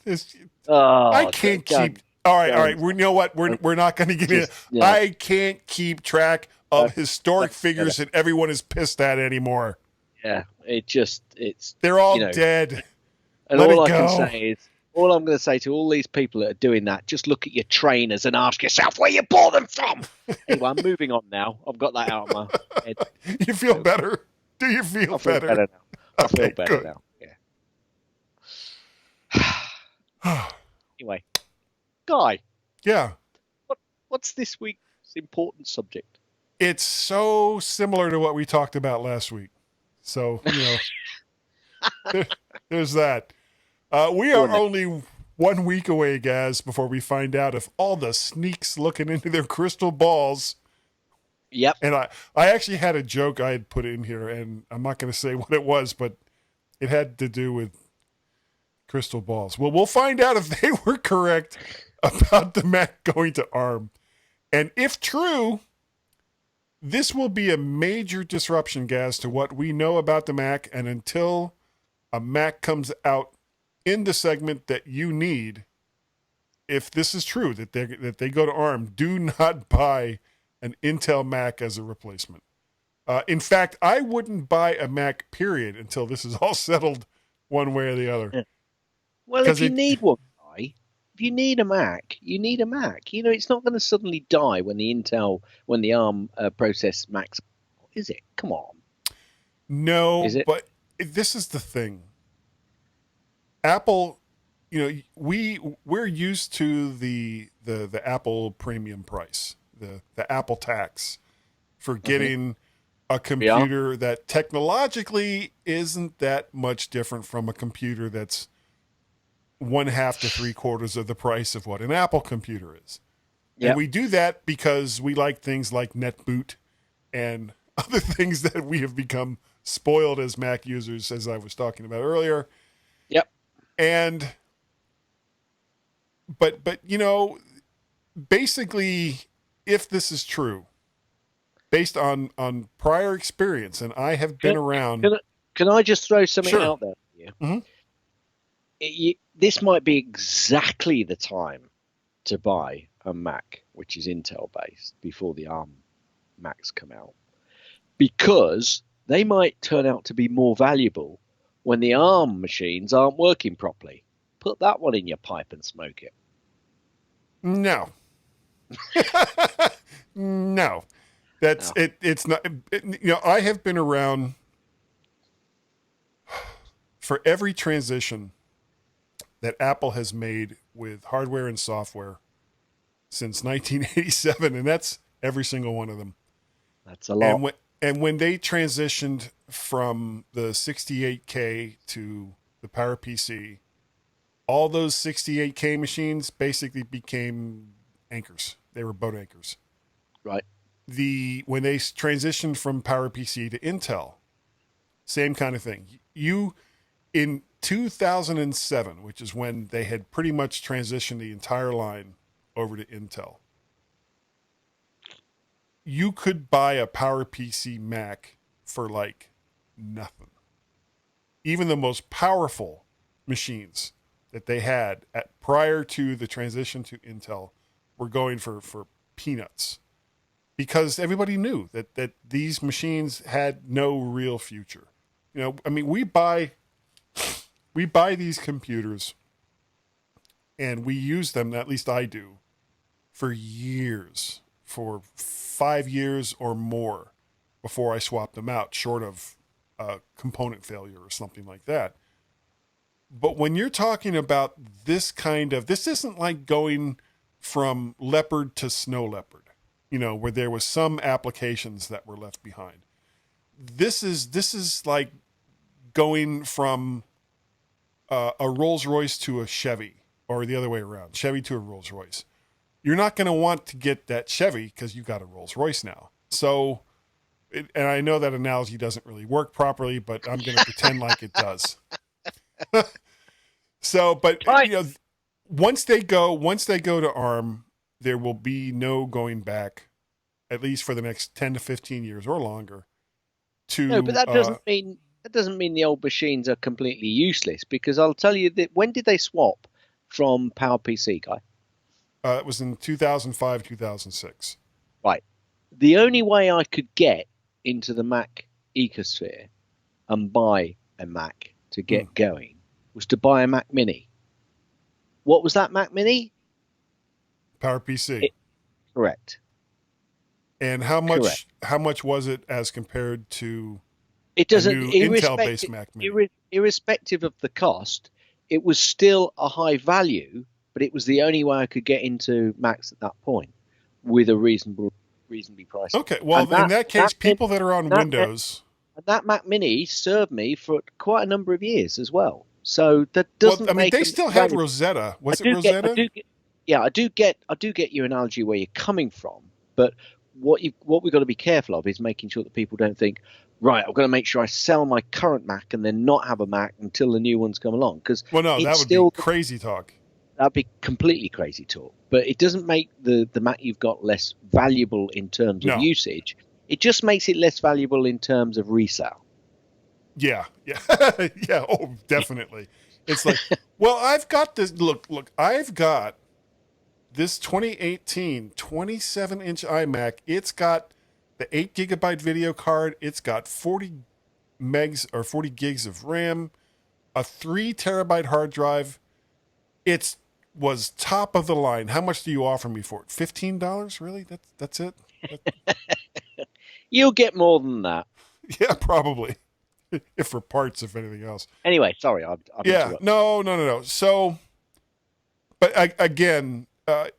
[SPEAKER 1] I
[SPEAKER 2] can't keep. All right. You know what? We're not going to get in. Yeah. I can't keep track of historic figures that everyone is pissed at anymore.
[SPEAKER 1] Yeah,
[SPEAKER 2] they're all dead.
[SPEAKER 1] And all I'm going to say to all these people that are doing that, just look at your trainers and ask yourself where you bought them from. Anyway, I'm moving on now. I've got that out of my head.
[SPEAKER 2] You feel better? Do you feel better?
[SPEAKER 1] Better now. I feel better
[SPEAKER 2] good.
[SPEAKER 1] now. Anyway, Guy.
[SPEAKER 2] Yeah.
[SPEAKER 1] What's this week's important subject?
[SPEAKER 2] It's so similar to what we talked about last week. So, there's that. We are only 1 week away, guys, before we find out if all the sneaks looking into their crystal balls.
[SPEAKER 1] Yep.
[SPEAKER 2] And I actually had a joke I had put in here, and I'm not going to say what it was, but it had to do with crystal balls. Well, we'll find out if they were correct about the Mac going to ARM. And if true, this will be a major disruption, guys, to what we know about the Mac. And until a Mac comes out in the segment that you need, if this is true, that they go to ARM, do not buy an Intel Mac as a replacement. In fact, I wouldn't buy a Mac, period, until this is all settled one way or the other.
[SPEAKER 1] Yeah. Well, if you need one, Guy, if you need a Mac, you need a Mac. It's not going to suddenly die when the ARM process Macs, is it? Come on.
[SPEAKER 2] No, but this is the thing. Apple, we're used to the Apple premium price, the Apple tax for getting a computer that technologically isn't that much different from a computer that's 1/2 to 3/4 of the price of what an Apple computer is. Yep. And we do that because we like things like NetBoot and other things that we have become spoiled as Mac users, as I was talking about earlier.
[SPEAKER 1] Yep.
[SPEAKER 2] And but basically, if this is true, based on prior experience, and I have been around.
[SPEAKER 1] Can I just throw something out there for you?
[SPEAKER 2] Mm-hmm.
[SPEAKER 1] This might be exactly the time to buy a Mac, which is Intel based, before the ARM Macs come out, because they might turn out to be more valuable when the ARM machines aren't working properly. Put that one in your pipe and smoke it.
[SPEAKER 2] No. No. That's it. It's not. I have been around for every transition that Apple has made with hardware and software since 1987, and that's every single one of them.
[SPEAKER 1] That's a lot.
[SPEAKER 2] And when they transitioned from the 68K to the PowerPC, all those 68K machines basically became anchors. They were boat anchors.
[SPEAKER 1] Right.
[SPEAKER 2] When they transitioned from PowerPC to Intel, same kind of thing. In 2007, which is when they had pretty much transitioned the entire line over to Intel, you could buy a PowerPC Mac for like nothing. Even the most powerful machines that they had prior to the transition to Intel were going for peanuts, because everybody knew that these machines had no real future. I mean, we buy these computers and we use them, at least I do, for years, for 5 years or more before I swap them out, short of a component failure or something like that. But when you're talking about this isn't like going from leopard to snow leopard, where there was some applications that were left behind. This is like going from a Rolls Royce to a Chevy, or the other way around, Chevy to a Rolls Royce. You're not going to want to get that Chevy because you got a Rolls Royce now. So, and I know that analogy doesn't really work properly, but I'm going to pretend like it does. So, but once they go to ARM, there will be no going back, at least for the next 10 to 15 years or longer.
[SPEAKER 1] No, but that doesn't mean the old machines are completely useless, because I'll tell you that when did they swap from PowerPC, Guy?
[SPEAKER 2] It was in 2005, 2006.
[SPEAKER 1] Right. The only way I could get into the Mac ecosphere and buy a Mac to get going was to buy a Mac Mini. What was that Mac Mini?
[SPEAKER 2] PowerPC.
[SPEAKER 1] Correct.
[SPEAKER 2] And how much was it as compared to
[SPEAKER 1] a
[SPEAKER 2] new Intel-based Mac Mini?
[SPEAKER 1] Irrespective of the cost, it was still a high value, but it was the only way I could get into Macs at that point with a reasonably priced.
[SPEAKER 2] Okay, well, in that case, people that are on Windows...
[SPEAKER 1] That Mac Mini served me for quite a number of years as well. So that doesn't
[SPEAKER 2] they still had Rosetta. Was it Rosetta?
[SPEAKER 1] I do get your analogy where you're coming from, but what we've got to be careful of is making sure that people don't think, right, I've got to make sure I sell my current Mac and then not have a Mac until the new ones come along. Because
[SPEAKER 2] that would be crazy talk.
[SPEAKER 1] That'd be completely crazy talk. But it doesn't make the Mac you've got less valuable in terms of usage. It just makes it less valuable in terms of resale.
[SPEAKER 2] Yeah. Yeah. Oh, definitely. It's like, well, I've got this. Look, I've got this 2018 27-inch iMac. It's got the 8 gigabyte video card. It's got 40 megs or 40 gigs of RAM, a 3 terabyte hard drive. It was top of the line. How much do you offer me for it? $15? Really? That's it?
[SPEAKER 1] You'll get more than that.
[SPEAKER 2] Yeah, probably. If for parts, if anything else.
[SPEAKER 1] Anyway, sorry.
[SPEAKER 2] No. So, but again,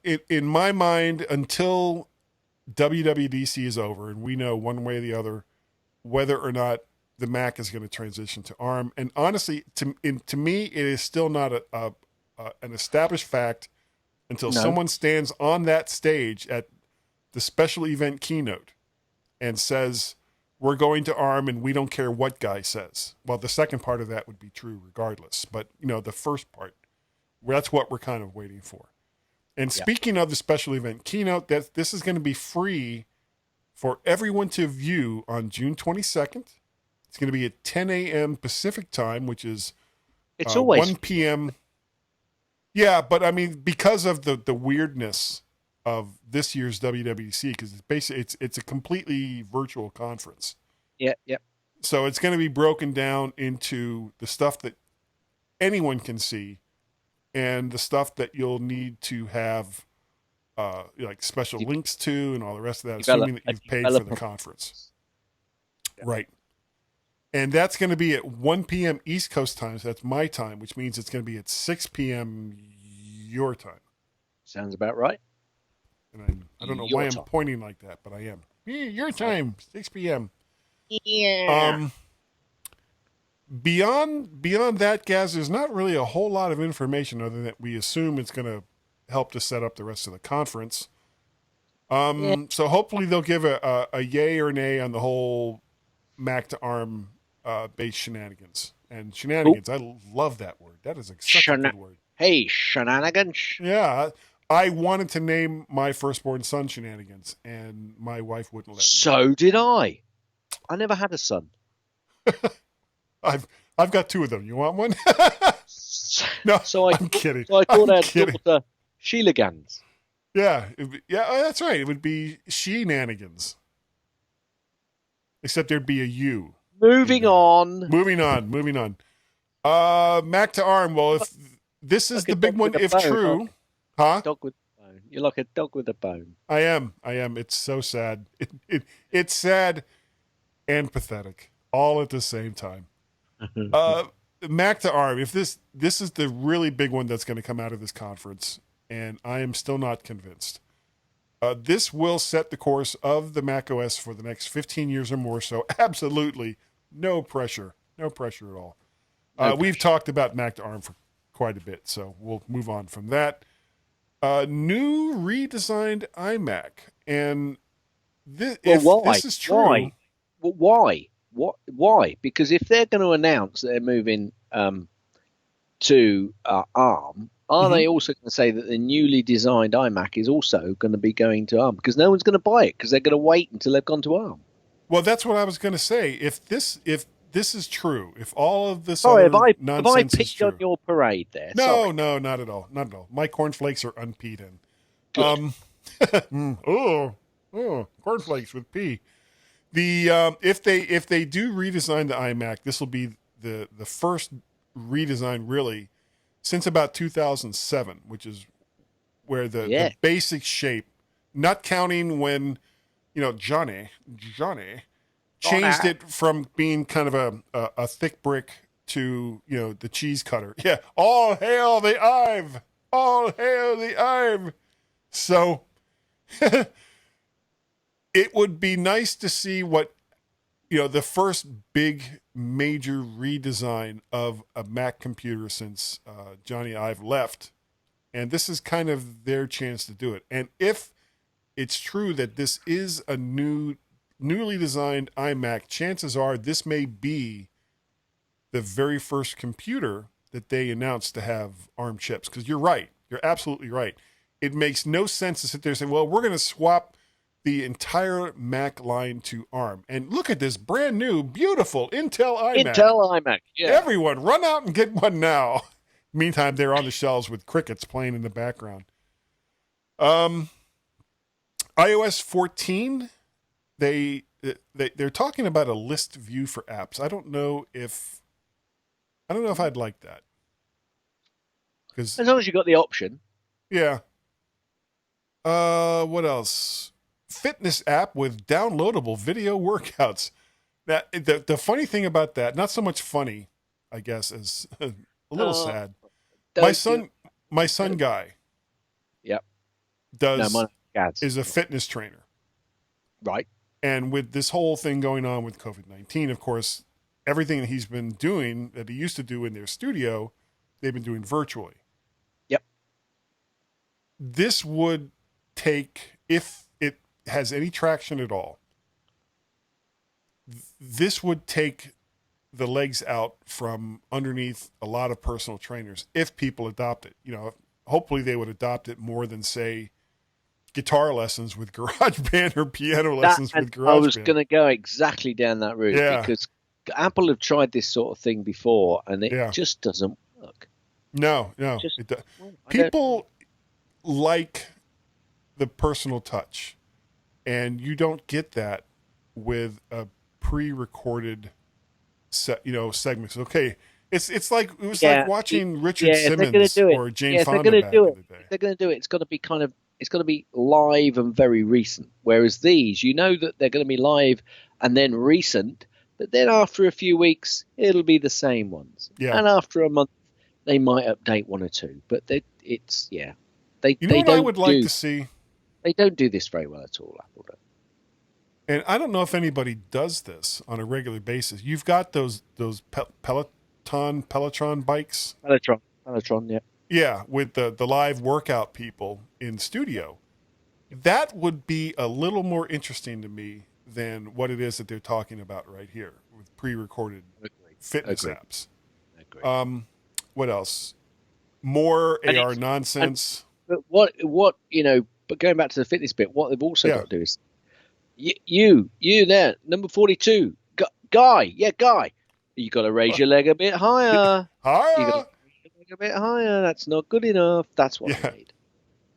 [SPEAKER 2] in my mind, until WWDC is over, and we know one way or the other whether or not the Mac is going to transition to ARM. And honestly, to me, it is still not an established fact until someone stands on that stage at the special event keynote and says, we're going to ARM and we don't care what Guy says. Well, the second part of that would be true regardless. But, the first part, that's what we're kind of waiting for. And speaking of the special event keynote, this is going to be free for everyone to view on June 22nd. It's going to be at 10 a.m. Pacific time, which is
[SPEAKER 1] it's always
[SPEAKER 2] 1 p.m. Yeah, but I mean, because of the weirdness of this year's WWDC, because it's basically it's a completely virtual conference.
[SPEAKER 1] Yeah.
[SPEAKER 2] So it's going to be broken down into the stuff that anyone can see, and the stuff that you'll need to have like special links to, and all the rest of that, assuming that you've paid for the conference. Yeah. Right. And that's going to be at 1 p.m. East Coast time. So that's my time, which means it's going to be at 6 p.m. your time.
[SPEAKER 1] Sounds about right.
[SPEAKER 2] And I don't know why I'm pointing like that, but I am. Your time, 6 p.m.
[SPEAKER 1] Yeah.
[SPEAKER 2] Beyond that, Gaz, there's not really a whole lot of information other than that we assume it's going to help to set up the rest of the conference.
[SPEAKER 1] Yeah.
[SPEAKER 2] So hopefully they'll give a yay or nay on the whole Mac to ARM based shenanigans. And shenanigans, I love that word. That is such a good word.
[SPEAKER 1] Hey, shenanigans.
[SPEAKER 2] Yeah, I wanted to name my firstborn son Shenanigans, and my wife wouldn't let me.
[SPEAKER 1] So did I. I never had a son.
[SPEAKER 2] I've got two of them. You want one? No, I'm kidding.
[SPEAKER 1] So I called our daughter Sheila-gans.
[SPEAKER 2] Yeah, that's right. It would be Shenanigans. Except there'd be a U.
[SPEAKER 1] Moving on.
[SPEAKER 2] Mac to ARM. Well, if this is the big one, if true, huh?
[SPEAKER 1] Dog with a bone. You're like a dog with a bone.
[SPEAKER 2] I am. It's so sad. It's sad and pathetic all at the same time. Mac to ARM. If this is the really big one that's going to come out of this conference, and I am still not convinced. This will set the course of the macOS for the next 15 years or more. So absolutely no pressure at all. We've talked about Mac to ARM for quite a bit, so we'll move on from that. New redesigned iMac, and this is true.
[SPEAKER 1] Why? Why? Because if they're going to announce they're moving to ARM, are they also going to say that the newly designed iMac is also going to be going to ARM? Because no one's going to buy it because they're going to wait until they've gone to ARM.
[SPEAKER 2] Well, that's what I was going to say. If this is true, if all of this
[SPEAKER 1] nonsense
[SPEAKER 2] is true.
[SPEAKER 1] Have I picked on your parade there?
[SPEAKER 2] No, not at all. Not at all. My cornflakes are unpeed in. Cornflakes with pea. If they do redesign the iMac, this will be the first redesign really since about 2007, which is where the basic shape, not counting when Johnny changed it from being kind of a thick brick to the cheese cutter. Yeah, all hail the Ive, all hail the Ive. So it would be nice to see what the first big major redesign of a Mac computer since Johnny Ive left, and this is kind of their chance to do it. And if it's true that this is a newly designed iMac, chances are this may be the very first computer that they announced to have ARM chips. Because you're right. You're absolutely right. It makes no sense to sit there and say, well, we're going to swap the entire Mac line to ARM. And look at this brand new, beautiful Intel iMac.
[SPEAKER 1] Yeah.
[SPEAKER 2] Everyone, run out and get one now. Meantime, they're on the shelves with crickets playing in the background. iOS 14, they're talking about a list view for apps. I don't know if I'd like that.
[SPEAKER 1] As long as you got the option.
[SPEAKER 2] Yeah. What else? Fitness app with downloadable video workouts. That the funny thing about that, not so much funny, I guess, as a little sad. My son Guy.
[SPEAKER 1] Yep.
[SPEAKER 2] Is a fitness trainer.
[SPEAKER 1] Right.
[SPEAKER 2] And with this whole thing going on with COVID-19, of course, everything that he's been doing that he used to do in their studio, they've been doing virtually.
[SPEAKER 1] Yep.
[SPEAKER 2] This would take, if it has any traction at all, this would take the legs out from underneath a lot of personal trainers if people adopt it. Hopefully they would adopt it more than, say, guitar lessons with GarageBand or piano lessons with GarageBand.
[SPEAKER 1] I was going to go exactly down that route because Apple have tried this sort of thing before and it just doesn't work.
[SPEAKER 2] No. People like the personal touch, and you don't get that with a pre-recorded segments. Okay, it's like like watching Richard Simmons or Jane Fonda back in the day.
[SPEAKER 1] If they're going to do it, it's got to be live and very recent. Whereas these, that they're going to be live and then recent, but then after a few weeks, it'll be the same ones.
[SPEAKER 2] Yeah.
[SPEAKER 1] And after a month, they might update one or two. But I would
[SPEAKER 2] like to see?
[SPEAKER 1] They don't do this very well at all, Apple don't.
[SPEAKER 2] And I don't know if anybody does this on a regular basis. You've got those Peloton bikes.
[SPEAKER 1] Peloton, yeah.
[SPEAKER 2] Yeah, with the live workout people in studio. That would be a little more interesting to me than what it is that they're talking about right here with pre-recorded fitness apps.
[SPEAKER 1] Agree.
[SPEAKER 2] What else? More
[SPEAKER 1] And
[SPEAKER 2] AR nonsense.
[SPEAKER 1] But but going back to the fitness bit, what they've also got to do is you there, number 42, guy, you got to raise your leg a bit higher.
[SPEAKER 2] Higher.
[SPEAKER 1] You got to raise your leg a bit higher. That's not good enough. That's what I need.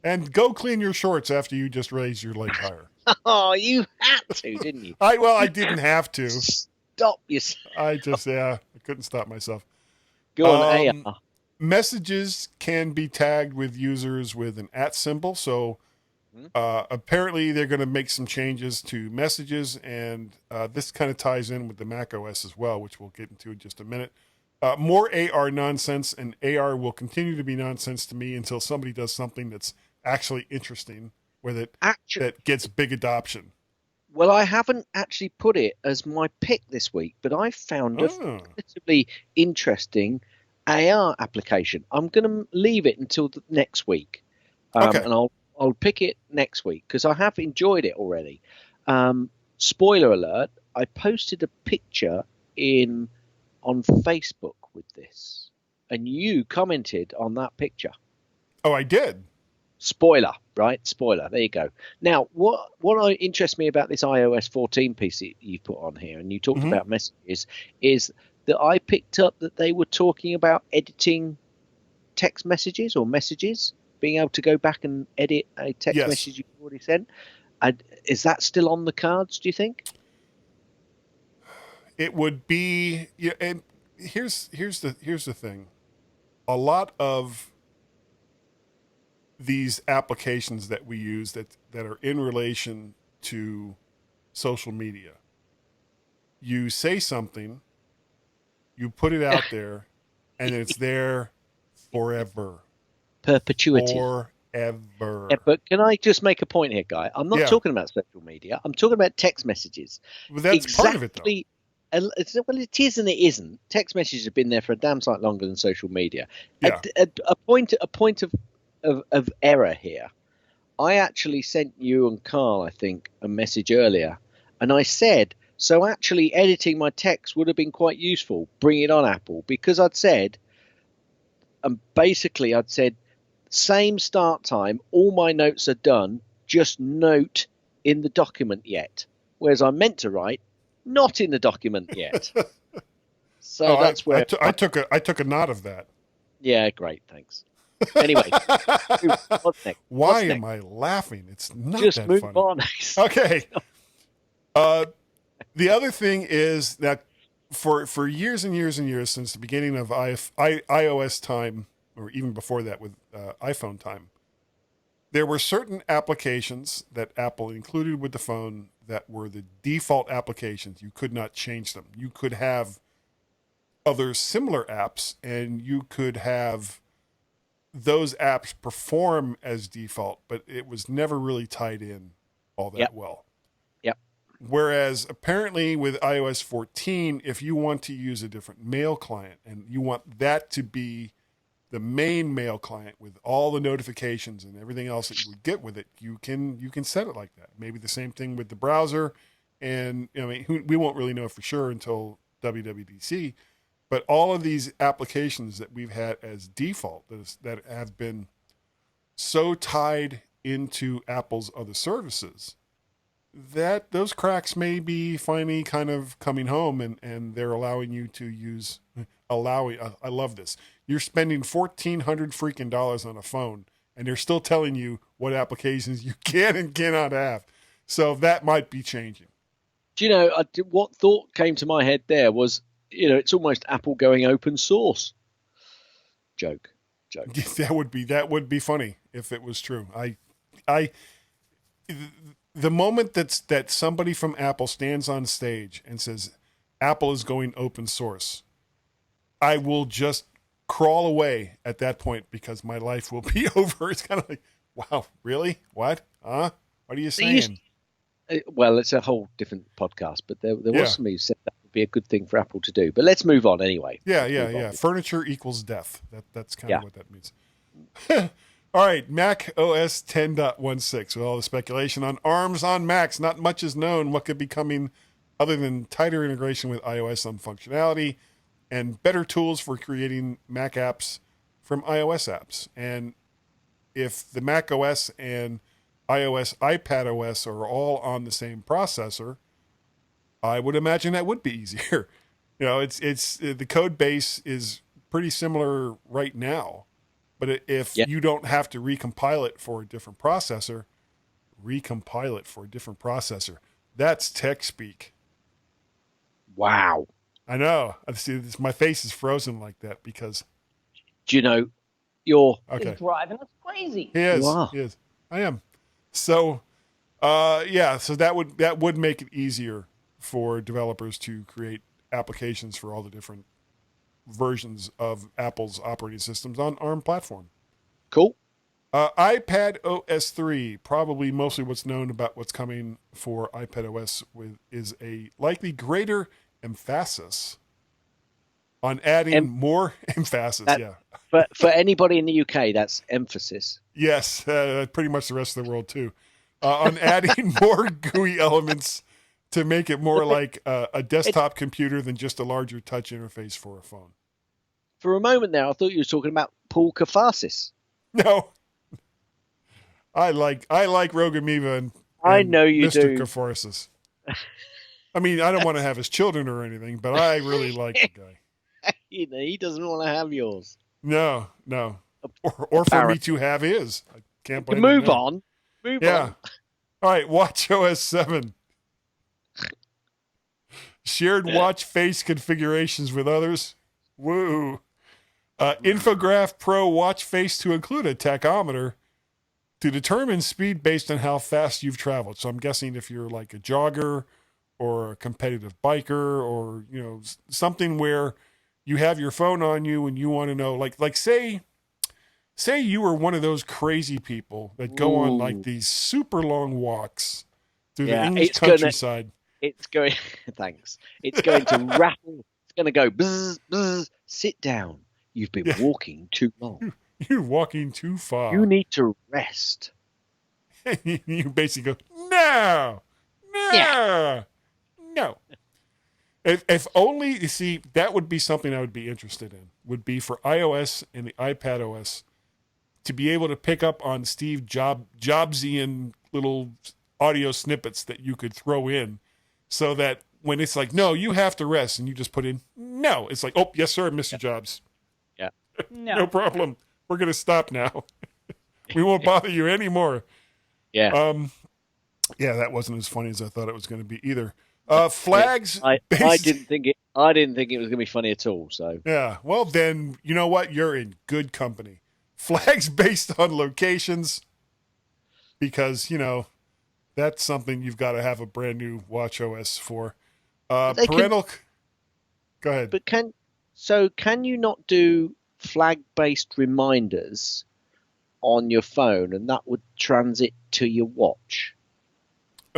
[SPEAKER 2] And go clean your shorts after you just raise your leg higher.
[SPEAKER 1] Oh, you had to, didn't you?
[SPEAKER 2] I didn't have to.
[SPEAKER 1] Stop yourself.
[SPEAKER 2] I couldn't stop myself.
[SPEAKER 1] Go on, AR.
[SPEAKER 2] Messages can be tagged with users with an @ symbol. So apparently they're going to make some changes to messages, and this kind of ties in with the macOS as well, which we'll get into in just a minute. More AR nonsense, and AR will continue to be nonsense to me until somebody does something that's actually interesting with it that gets big adoption.
[SPEAKER 1] Well, I haven't actually put it as my pick this week, but I found a relatively interesting AR application. I'm going to leave it until next week, and I'll pick it next week because I have enjoyed it already. Spoiler alert: I posted a picture on Facebook with this, and you commented on that picture.
[SPEAKER 2] Oh, I did.
[SPEAKER 1] Spoiler, right? Spoiler. There you go. Now, what interests me about this iOS 14 piece that you put on here, and you talked about messages, is that I picked up that they were talking about editing text messages or messages, being able to go back and edit a text message you've already sent. Is that still on the cards, do you think?
[SPEAKER 2] It would be, and here's the thing. A lot of these applications that we use that are in relation to social media, you say something, you put it out there, and it's there forever.
[SPEAKER 1] Perpetuity.
[SPEAKER 2] Forever.
[SPEAKER 1] Yeah, but can I just make a point here, Guy? I'm not talking about social media. I'm talking about text messages.
[SPEAKER 2] Well, that's part of it, though.
[SPEAKER 1] Well, it is and it isn't. Text messages have been there for a damn sight longer than social media.
[SPEAKER 2] Yeah.
[SPEAKER 1] A point of error here. I actually sent you and Carl, I think, a message earlier, and I said, so actually editing my text would have been quite useful. Bring it on, Apple, because I'd said, same start time, all my notes are done, just note in the document yet. Whereas I meant to write, not in the document yet. So that's where
[SPEAKER 2] I took a note of that.
[SPEAKER 1] Yeah, great, thanks. Anyway, what's next?
[SPEAKER 2] Why am I laughing? It's not
[SPEAKER 1] just
[SPEAKER 2] that
[SPEAKER 1] move
[SPEAKER 2] funny.
[SPEAKER 1] on.
[SPEAKER 2] Okay. The other thing is that for years and years and years, since the beginning of iOS time, or even before that with iPhone time, there were certain applications that Apple included with the phone that were the default applications. You could not change them. You could have other similar apps, and you could have those apps perform as default, but it was never really tied in all that well.
[SPEAKER 1] Yep.
[SPEAKER 2] Whereas apparently with iOS 14, if you want to use a different mail client and you want that to be the main mail client with all the notifications and everything else that you would get with it, you can set it like that. Maybe the same thing with the browser, and we won't really know for sure until WWDC. But all of these applications that we've had as default that have been so tied into Apple's other services that those cracks may be finally kind of coming home, and they're allowing you to use I love this. You're spending $1,400 freaking dollars on a phone, and they're still telling you what applications you can and cannot have. So that might be changing.
[SPEAKER 1] Do you know what thought came to my head there was, it's almost Apple going open source. Joke.
[SPEAKER 2] That would be funny if it was true. The moment that somebody from Apple stands on stage and says Apple is going open source, I will just crawl away at that point because my life will be over. It's kind of like, wow, really? What? Huh? What are you saying?
[SPEAKER 1] Well, it's a whole different podcast, but there
[SPEAKER 2] Yeah.
[SPEAKER 1] was somebody who said that would be a good thing for Apple to do. But let's move on anyway.
[SPEAKER 2] Yeah. Furniture equals death. That's kind of
[SPEAKER 1] Yeah.
[SPEAKER 2] what that means. All right, Mac OS 10.16. With all the speculation on ARMs on Macs, not much is known what could be coming other than tighter integration with iOS on functionality and better tools for creating Mac apps from iOS apps. And if the Mac OS and iOS, iPadOS are all on the same processor, I would imagine that would be easier. It's the code base is pretty similar right now, but if you don't have to recompile it for a different processor, That's tech speak.
[SPEAKER 1] Wow.
[SPEAKER 2] I know. I see. My face is frozen like that because.
[SPEAKER 1] Do you know you're
[SPEAKER 2] Okay.
[SPEAKER 3] He's driving us crazy.
[SPEAKER 2] He is.
[SPEAKER 1] You are.
[SPEAKER 2] He is. I am. So, so that would make it easier for developers to create applications for all the different versions of Apple's operating systems on ARM platform.
[SPEAKER 1] cool?
[SPEAKER 2] iPadOS 3, probably mostly what's known about what's coming for iPadOS is a likely greater emphasis on adding more emphasis. Yeah.
[SPEAKER 1] For anybody in the UK, that's emphasis.
[SPEAKER 2] Yes, pretty much the rest of the world too. On adding more GUI elements to make it more like a desktop computer than just a larger touch interface for a phone.
[SPEAKER 1] For a moment there, I thought you were talking about Paul Kafasis.
[SPEAKER 2] No. I like Rogue Amoeba and
[SPEAKER 1] I know you
[SPEAKER 2] Mr.
[SPEAKER 1] do.
[SPEAKER 2] Kafarsis. I mean, I don't want to have his children or anything, but I really like the guy.
[SPEAKER 1] He doesn't want to have yours.
[SPEAKER 2] No. Or for me to have his. I can't blame him.
[SPEAKER 1] Move on. Move on.
[SPEAKER 2] All right, WatchOS 7. Shared watch face configurations with others. Woo. Infograph Pro watch face to include a tachometer to determine speed based on how fast you've traveled. So I'm guessing if you're like a jogger or a competitive biker or, something where you have your phone on you and you want to know, like say you were one of those crazy people that go on like these super long walks through the English countryside.
[SPEAKER 1] Thanks. It's going to rattle. It's going to go bzz, bzz, sit down. You've been walking too long.
[SPEAKER 2] You're walking too far.
[SPEAKER 1] You need to rest.
[SPEAKER 2] You basically go, no. If only, you see, that would be something I would be interested in, would be for iOS and the iPadOS to be able to pick up on Steve Jobsian little audio snippets that you could throw in so that when it's like, no, you have to rest, and you just put in, no. It's like, oh, yes, sir, Mr. Jobs.
[SPEAKER 1] Yeah.
[SPEAKER 2] No problem. We're going to stop now. We won't bother you anymore.
[SPEAKER 1] Yeah.
[SPEAKER 2] That wasn't as funny as I thought it was going to be either. Flags.
[SPEAKER 1] I didn't think it was going to be funny at all. So
[SPEAKER 2] yeah. Well, then you know what? You're in good company. Flags based on locations, because that's something you've got to have a brand new WatchOS for. Parental. Go ahead.
[SPEAKER 1] But can you not do flag-based reminders on your phone, and that would transit to your watch?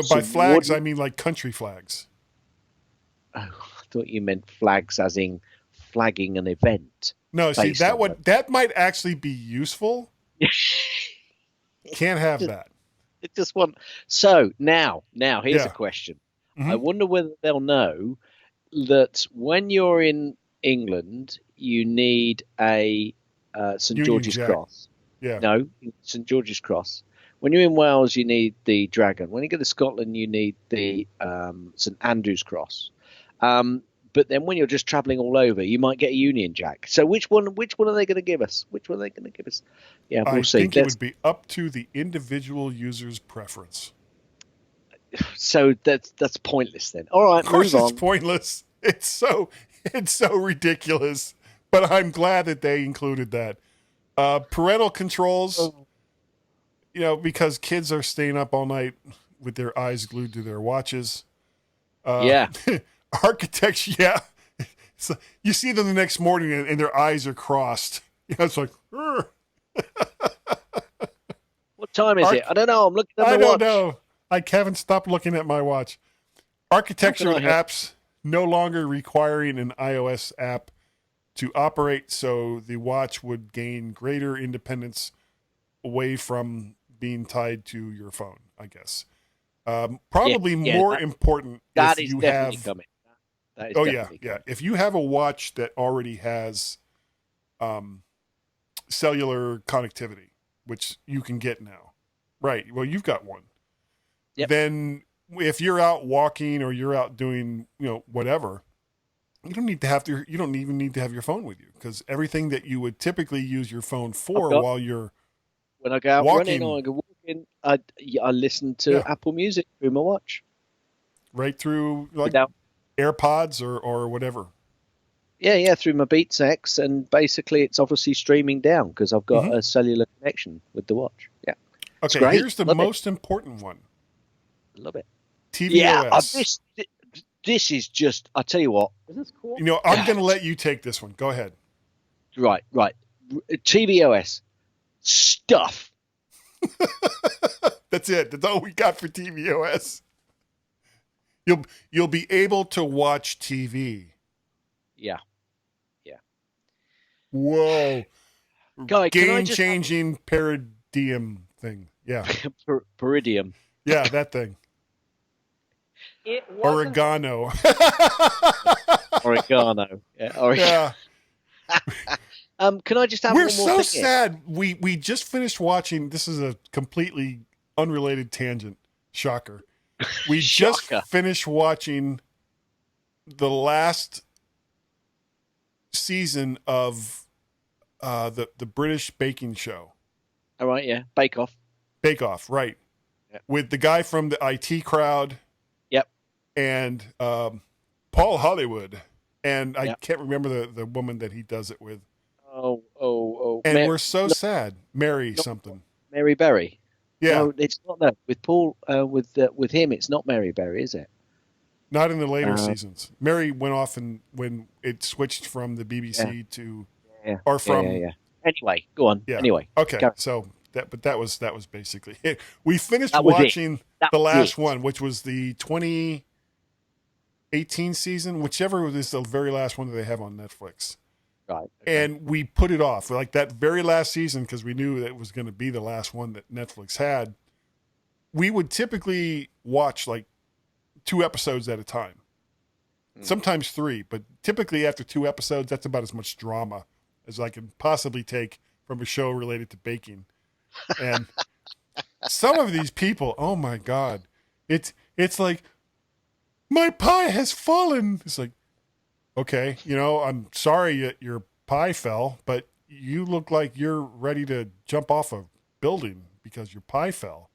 [SPEAKER 2] By flags, I mean like country flags.
[SPEAKER 1] Oh, I thought you meant flags as in flagging an event.
[SPEAKER 2] No, see, that might actually be useful. Can't have that.
[SPEAKER 1] It just want. So now here's a question.
[SPEAKER 2] Mm-hmm.
[SPEAKER 1] I wonder whether they'll know that when you're in England, you need a St. George's
[SPEAKER 2] Jack.
[SPEAKER 1] Cross.
[SPEAKER 2] Yeah.
[SPEAKER 1] No, St. George's Cross. When you're in Wales, you need the dragon. When you go to Scotland, you need the St. Andrew's Cross. But then when you're just travelling all over, you might get a Union Jack. So which one are they going to give us? Yeah, we'll see.
[SPEAKER 2] I think it would be up to the individual user's preference.
[SPEAKER 1] So that's pointless then. All right,
[SPEAKER 2] of course
[SPEAKER 1] move on.
[SPEAKER 2] It's pointless. It's so ridiculous. But I'm glad that they included that. Parental controls, because kids are staying up all night with their eyes glued to their watches. Architecture, yeah. So you see them the next morning and their eyes are crossed. It's like,
[SPEAKER 1] what time is it? I don't know. I'm looking at my watch.
[SPEAKER 2] I don't know. I haven't stopped looking at my watch. Architecture
[SPEAKER 1] How can I help?
[SPEAKER 2] apps no longer requiring an iOS app to operate, so the watch would gain greater independence away from being tied to your phone, I guess. Probably more important
[SPEAKER 1] That
[SPEAKER 2] if
[SPEAKER 1] is
[SPEAKER 2] you
[SPEAKER 1] definitely
[SPEAKER 2] have.
[SPEAKER 1] coming. That is
[SPEAKER 2] Oh
[SPEAKER 1] definitely
[SPEAKER 2] yeah.
[SPEAKER 1] coming.
[SPEAKER 2] If you have a watch that already has cellular connectivity, which you can get now, right? Well, you've got one.
[SPEAKER 1] Yep.
[SPEAKER 2] Then if you're out walking or you're out doing, whatever, you don't even need to have your phone with you, because everything that you would typically use your phone for while you're
[SPEAKER 1] When I go out
[SPEAKER 2] walking,
[SPEAKER 1] running or I go walking, I listen to
[SPEAKER 2] Yeah.
[SPEAKER 1] Apple Music through my watch.
[SPEAKER 2] right through like
[SPEAKER 1] Without,
[SPEAKER 2] AirPods or whatever.
[SPEAKER 1] yeah, through my Beats X, and basically it's obviously streaming down because I've got a cellular connection with the watch. Yeah. It's
[SPEAKER 2] Okay,
[SPEAKER 1] great.
[SPEAKER 2] here's the
[SPEAKER 1] Love
[SPEAKER 2] most important one.
[SPEAKER 1] it. Love it.
[SPEAKER 2] tvOS.
[SPEAKER 1] Yeah, this is just, I tell you what.
[SPEAKER 3] Isn't this cool?
[SPEAKER 2] I'm going to let you take this one. Go ahead.
[SPEAKER 1] Right. tvOS stuff.
[SPEAKER 2] That's it. That's all we got for tvOS. You'll be able to watch TV.
[SPEAKER 1] Yeah.
[SPEAKER 2] Whoa.
[SPEAKER 1] Guy,
[SPEAKER 2] Game-changing paradigm thing. Yeah.
[SPEAKER 1] Peridium.
[SPEAKER 2] Yeah, that thing.
[SPEAKER 3] It wasn't.
[SPEAKER 2] Oregano.
[SPEAKER 1] Oregano. Yeah. Oregano.
[SPEAKER 2] Yeah.
[SPEAKER 1] Can I just have
[SPEAKER 2] We're
[SPEAKER 1] one more
[SPEAKER 2] so
[SPEAKER 1] thing
[SPEAKER 2] sad. We just finished watching. This is a completely unrelated tangent. Shocker. We just
[SPEAKER 1] Shocker.
[SPEAKER 2] finished watching the last season of the British baking show.
[SPEAKER 1] All right, yeah. Bake Off.
[SPEAKER 2] Bake Off, right.
[SPEAKER 1] Yep.
[SPEAKER 2] With the guy from the IT crowd.
[SPEAKER 1] Yep.
[SPEAKER 2] And Paul Hollywood. And I
[SPEAKER 1] Yep.
[SPEAKER 2] can't remember the woman that he does it with.
[SPEAKER 1] Oh.
[SPEAKER 2] And we're so sad. Mary something.
[SPEAKER 1] Mary Berry.
[SPEAKER 2] Yeah.
[SPEAKER 1] No, it's not that. With Paul, with him, it's not Mary Berry, is it?
[SPEAKER 2] Not in the later seasons. Mary went off when it switched from the BBC to, or from.
[SPEAKER 1] Yeah. Anyway, go on.
[SPEAKER 2] Yeah.
[SPEAKER 1] Anyway.
[SPEAKER 2] Okay.
[SPEAKER 1] Go.
[SPEAKER 2] So that was basically it. We finished
[SPEAKER 1] That was
[SPEAKER 2] watching
[SPEAKER 1] That
[SPEAKER 2] the
[SPEAKER 1] was
[SPEAKER 2] last
[SPEAKER 1] it.
[SPEAKER 2] one, which was the 2018 season, whichever was the very last one that they have on Netflix.
[SPEAKER 1] Right. Okay.
[SPEAKER 2] And we put it off like that very last season because we knew that it was going to be the last one that Netflix had. We would typically watch like 2 episodes at a time, sometimes 3, but typically after 2 episodes, that's about as much drama as I can possibly take from a show related to baking. And some of these people, oh my God, it's like my pie has fallen. It's like, okay, I'm sorry your pie fell, but you look like you're ready to jump off a building because your pie fell.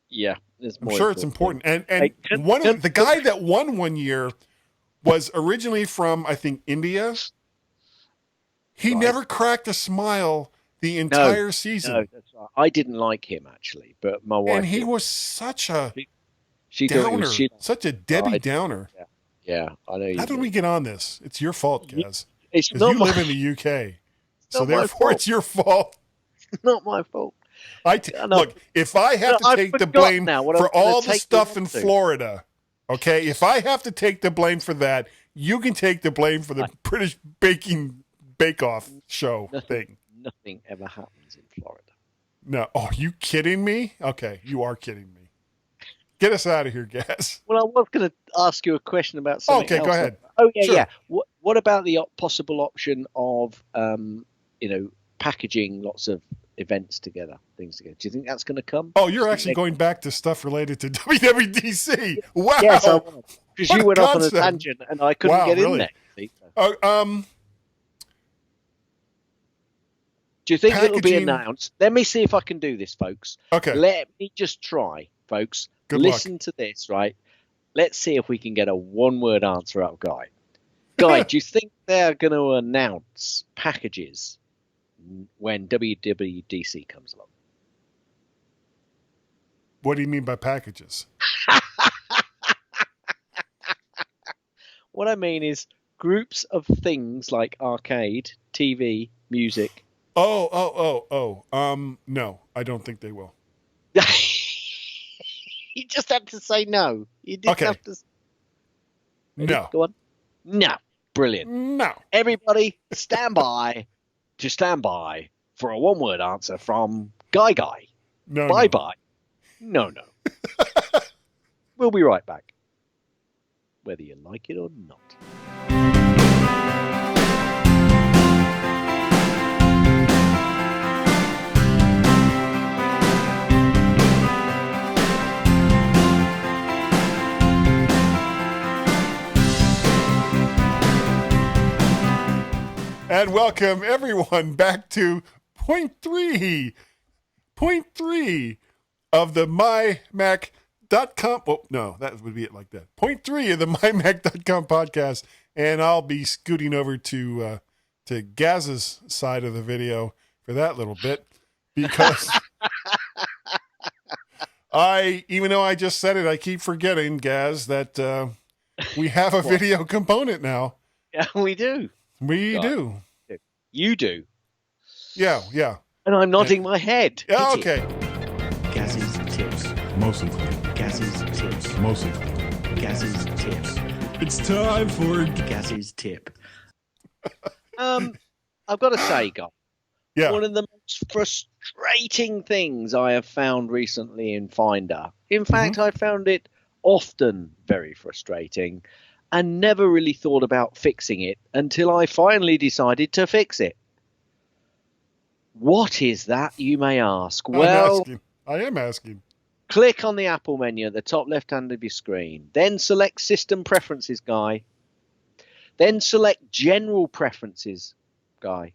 [SPEAKER 1] Yeah,
[SPEAKER 2] I'm sure it's important. And
[SPEAKER 1] Hey,
[SPEAKER 2] the guy that won one year was originally from, I think, India. He
[SPEAKER 1] Right.
[SPEAKER 2] never cracked a smile the entire season.
[SPEAKER 1] No, that's right. I didn't like him actually, but my wife.
[SPEAKER 2] And he
[SPEAKER 1] did.
[SPEAKER 2] was such a
[SPEAKER 1] She thought he
[SPEAKER 2] downer,
[SPEAKER 1] was.
[SPEAKER 2] such a Debbie
[SPEAKER 1] Right.
[SPEAKER 2] Downer.
[SPEAKER 1] Yeah, I know.
[SPEAKER 2] How did we get on this? It's your fault, Gaz.
[SPEAKER 1] It's
[SPEAKER 2] Because
[SPEAKER 1] not
[SPEAKER 2] you
[SPEAKER 1] my,
[SPEAKER 2] live in the UK. So
[SPEAKER 1] not my
[SPEAKER 2] therefore,
[SPEAKER 1] fault.
[SPEAKER 2] it's your fault.
[SPEAKER 1] not my fault. No.
[SPEAKER 2] Look, if I have to
[SPEAKER 1] I've
[SPEAKER 2] take the
[SPEAKER 1] forgotten
[SPEAKER 2] blame
[SPEAKER 1] now what I was
[SPEAKER 2] for
[SPEAKER 1] gonna
[SPEAKER 2] all the
[SPEAKER 1] take
[SPEAKER 2] stuff
[SPEAKER 1] you
[SPEAKER 2] in
[SPEAKER 1] on to.
[SPEAKER 2] Florida, okay, if I have to take the blame for that, you can take the blame for the British baking bake-off show thing.
[SPEAKER 1] Nothing ever happens in Florida.
[SPEAKER 2] No. Oh, you kidding me? Okay, you are kidding me. Get us out of here, Gaz.
[SPEAKER 1] Well, I was going to ask you a question about something
[SPEAKER 2] Okay,
[SPEAKER 1] else.
[SPEAKER 2] go ahead.
[SPEAKER 1] Oh, yeah,
[SPEAKER 2] Sure.
[SPEAKER 1] yeah. What about the possible option of, packaging lots of events together, things together? Do you think that's going to come?
[SPEAKER 2] Oh, you're actually going back to stuff related to WWDC. Wow.
[SPEAKER 1] Yes, I was. Because
[SPEAKER 2] What
[SPEAKER 1] you
[SPEAKER 2] a
[SPEAKER 1] went off on a
[SPEAKER 2] concept.
[SPEAKER 1] tangent and I couldn't
[SPEAKER 2] Wow,
[SPEAKER 1] get in
[SPEAKER 2] really?
[SPEAKER 1] there. See? Do you think it'll be
[SPEAKER 2] packaging-
[SPEAKER 1] announced? Let me see if I can do this, folks.
[SPEAKER 2] Okay.
[SPEAKER 1] Let me just try, folks.
[SPEAKER 2] Good luck.
[SPEAKER 1] Listen to this, right? Let's see if we can get a one-word answer out of Guy. Guy, do you think they're going to announce packages when WWDC comes along?
[SPEAKER 2] What do you mean by packages?
[SPEAKER 1] What I mean is groups of things like arcade, TV, music.
[SPEAKER 2] No, I don't think they will.
[SPEAKER 1] You just had to say no. You didn't
[SPEAKER 2] Okay.
[SPEAKER 1] have to. Ready?
[SPEAKER 2] No.
[SPEAKER 1] Go on. No. Brilliant.
[SPEAKER 2] No.
[SPEAKER 1] Everybody, stand by for a one-word answer from Guy.
[SPEAKER 2] No.
[SPEAKER 1] Bye-bye. No. We'll be right back, whether you like it or not.
[SPEAKER 2] And welcome everyone back to point three of the MyMac.com. Oh, no, that would be it like that. Point 3 of the MyMac.com podcast. And I'll be scooting over to Gaz's side of the video for that little bit because even though I just said it, I keep forgetting, Gaz, that we have a video component now.
[SPEAKER 1] Yeah, we do.
[SPEAKER 2] We do.
[SPEAKER 1] You do.
[SPEAKER 2] Yeah.
[SPEAKER 1] And I'm nodding my head.
[SPEAKER 2] Yeah, okay.
[SPEAKER 4] Gaz's tips.
[SPEAKER 5] Mostly.
[SPEAKER 4] Gaz's tips.
[SPEAKER 5] Mostly.
[SPEAKER 4] Gaz's tips.
[SPEAKER 5] It's time for
[SPEAKER 4] Gaz's tip.
[SPEAKER 1] I've got to say, guys,
[SPEAKER 2] Yeah.
[SPEAKER 1] one of the most frustrating things I have found recently in Finder. In fact, I found it often very frustrating and never really thought about fixing it until I finally decided to fix it. What is that, you may ask? Well,
[SPEAKER 2] I am asking.
[SPEAKER 1] click on the Apple menu at the top left hand of your screen. Then select System Preferences, Guy. Then select General Preferences, Guy.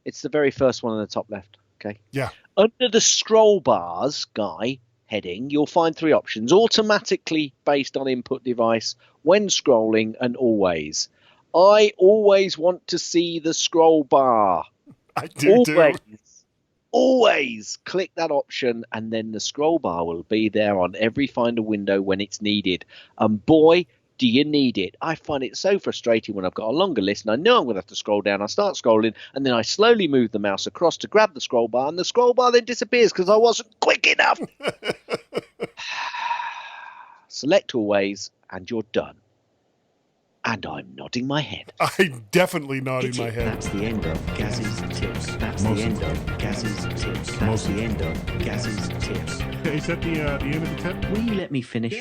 [SPEAKER 1] It's the very first one on the top left. Okay.
[SPEAKER 2] Yeah.
[SPEAKER 1] Under the scroll bars, Guy, heading, you'll find 3 options. Automatically based on input device, when scrolling, and always. I always want to see the scroll bar.
[SPEAKER 2] I do too.
[SPEAKER 1] Always click that option, and then the scroll bar will be there on every Finder window when it's needed. And boy, do you need it. I find it so frustrating when I've got a longer list and I know I'm going to have to scroll down. I start scrolling, and then I slowly move the mouse across to grab the scroll bar, and the scroll bar then disappears because I wasn't quick enough. Select always, and you're done. And I'm nodding my head.
[SPEAKER 2] I definitely nodded my head.
[SPEAKER 4] That's the end of Gaz's tips. That's
[SPEAKER 5] Mostly.
[SPEAKER 4] the end of Gaz's tips. That's
[SPEAKER 5] Mostly.
[SPEAKER 4] the end of Gaz's tips.
[SPEAKER 5] Is that the end of the tip?
[SPEAKER 4] Will you let me finish?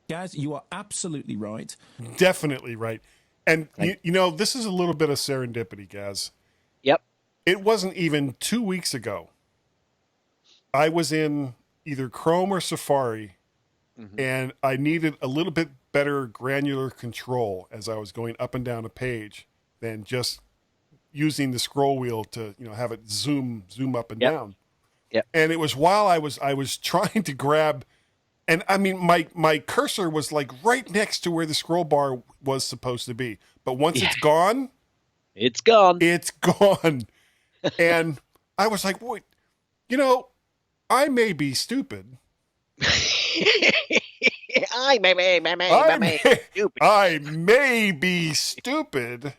[SPEAKER 6] Gaz, you are absolutely right.
[SPEAKER 2] Definitely right. And, you know, this is a little bit of serendipity, Gaz.
[SPEAKER 1] Yep.
[SPEAKER 2] It wasn't even 2 weeks ago. I was in either Chrome or Safari, and I needed a little bit better granular control as I was going up and down a page than just using the scroll wheel to, you know, have it zoom up and down.
[SPEAKER 1] Yep.
[SPEAKER 2] And it was while I was trying to grab, and I mean my cursor was like right next to where the scroll bar was supposed to be. But once it's gone,
[SPEAKER 1] It's gone.
[SPEAKER 2] it's gone. And I was like, wait, you know, I may be stupid.
[SPEAKER 1] I
[SPEAKER 2] may be stupid,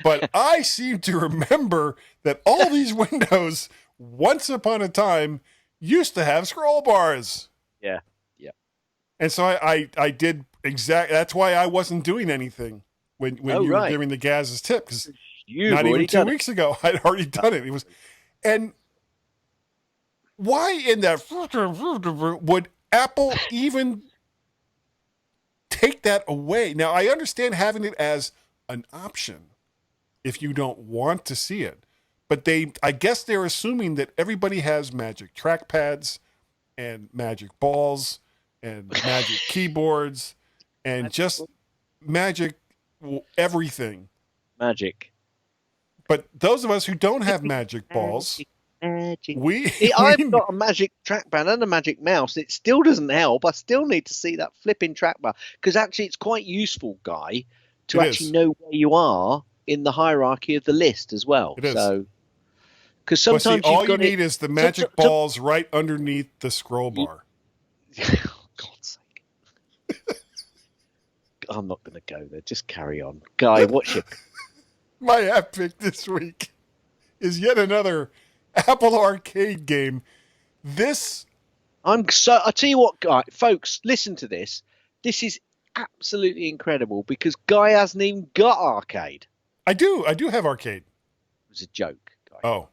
[SPEAKER 2] but I seem to remember that all these windows, once upon a time, used to have scroll bars.
[SPEAKER 1] Yeah.
[SPEAKER 2] And so I did exactly. That's why I wasn't doing anything when you were giving the Gaz's tip, because not even 2 weeks ago I'd already done it. It was, and why in that would Apple even take that away? Now, I understand having it as an option if you don't want to see it, but I guess they're assuming that everybody has magic trackpads and magic balls and magic keyboards and just magic everything.
[SPEAKER 1] Magic.
[SPEAKER 2] But those of us who don't have magic balls,
[SPEAKER 1] Magic.
[SPEAKER 2] we
[SPEAKER 1] I've got a magic trackpad and a magic mouse. It still doesn't help. I still need to see that flipping trackbar, because actually it's quite useful, Guy, to
[SPEAKER 2] It
[SPEAKER 1] actually
[SPEAKER 2] is.
[SPEAKER 1] know where you are in the hierarchy of the list as well.
[SPEAKER 2] It is.
[SPEAKER 1] So, because
[SPEAKER 2] Well, see,
[SPEAKER 1] sometimes
[SPEAKER 2] all
[SPEAKER 1] you've
[SPEAKER 2] you
[SPEAKER 1] got
[SPEAKER 2] need is the magic balls right underneath the scroll bar.
[SPEAKER 1] Oh, God's sake. I'm not going to go there. Just carry on. Guy, what's your...
[SPEAKER 2] My app pick this week is yet another Apple Arcade game. This,
[SPEAKER 1] I tell you what, guy, folks, listen to this. This is absolutely incredible because Guy hasn't even got arcade.
[SPEAKER 2] I do have arcade.
[SPEAKER 1] It was a joke, Guy.
[SPEAKER 2] Oh,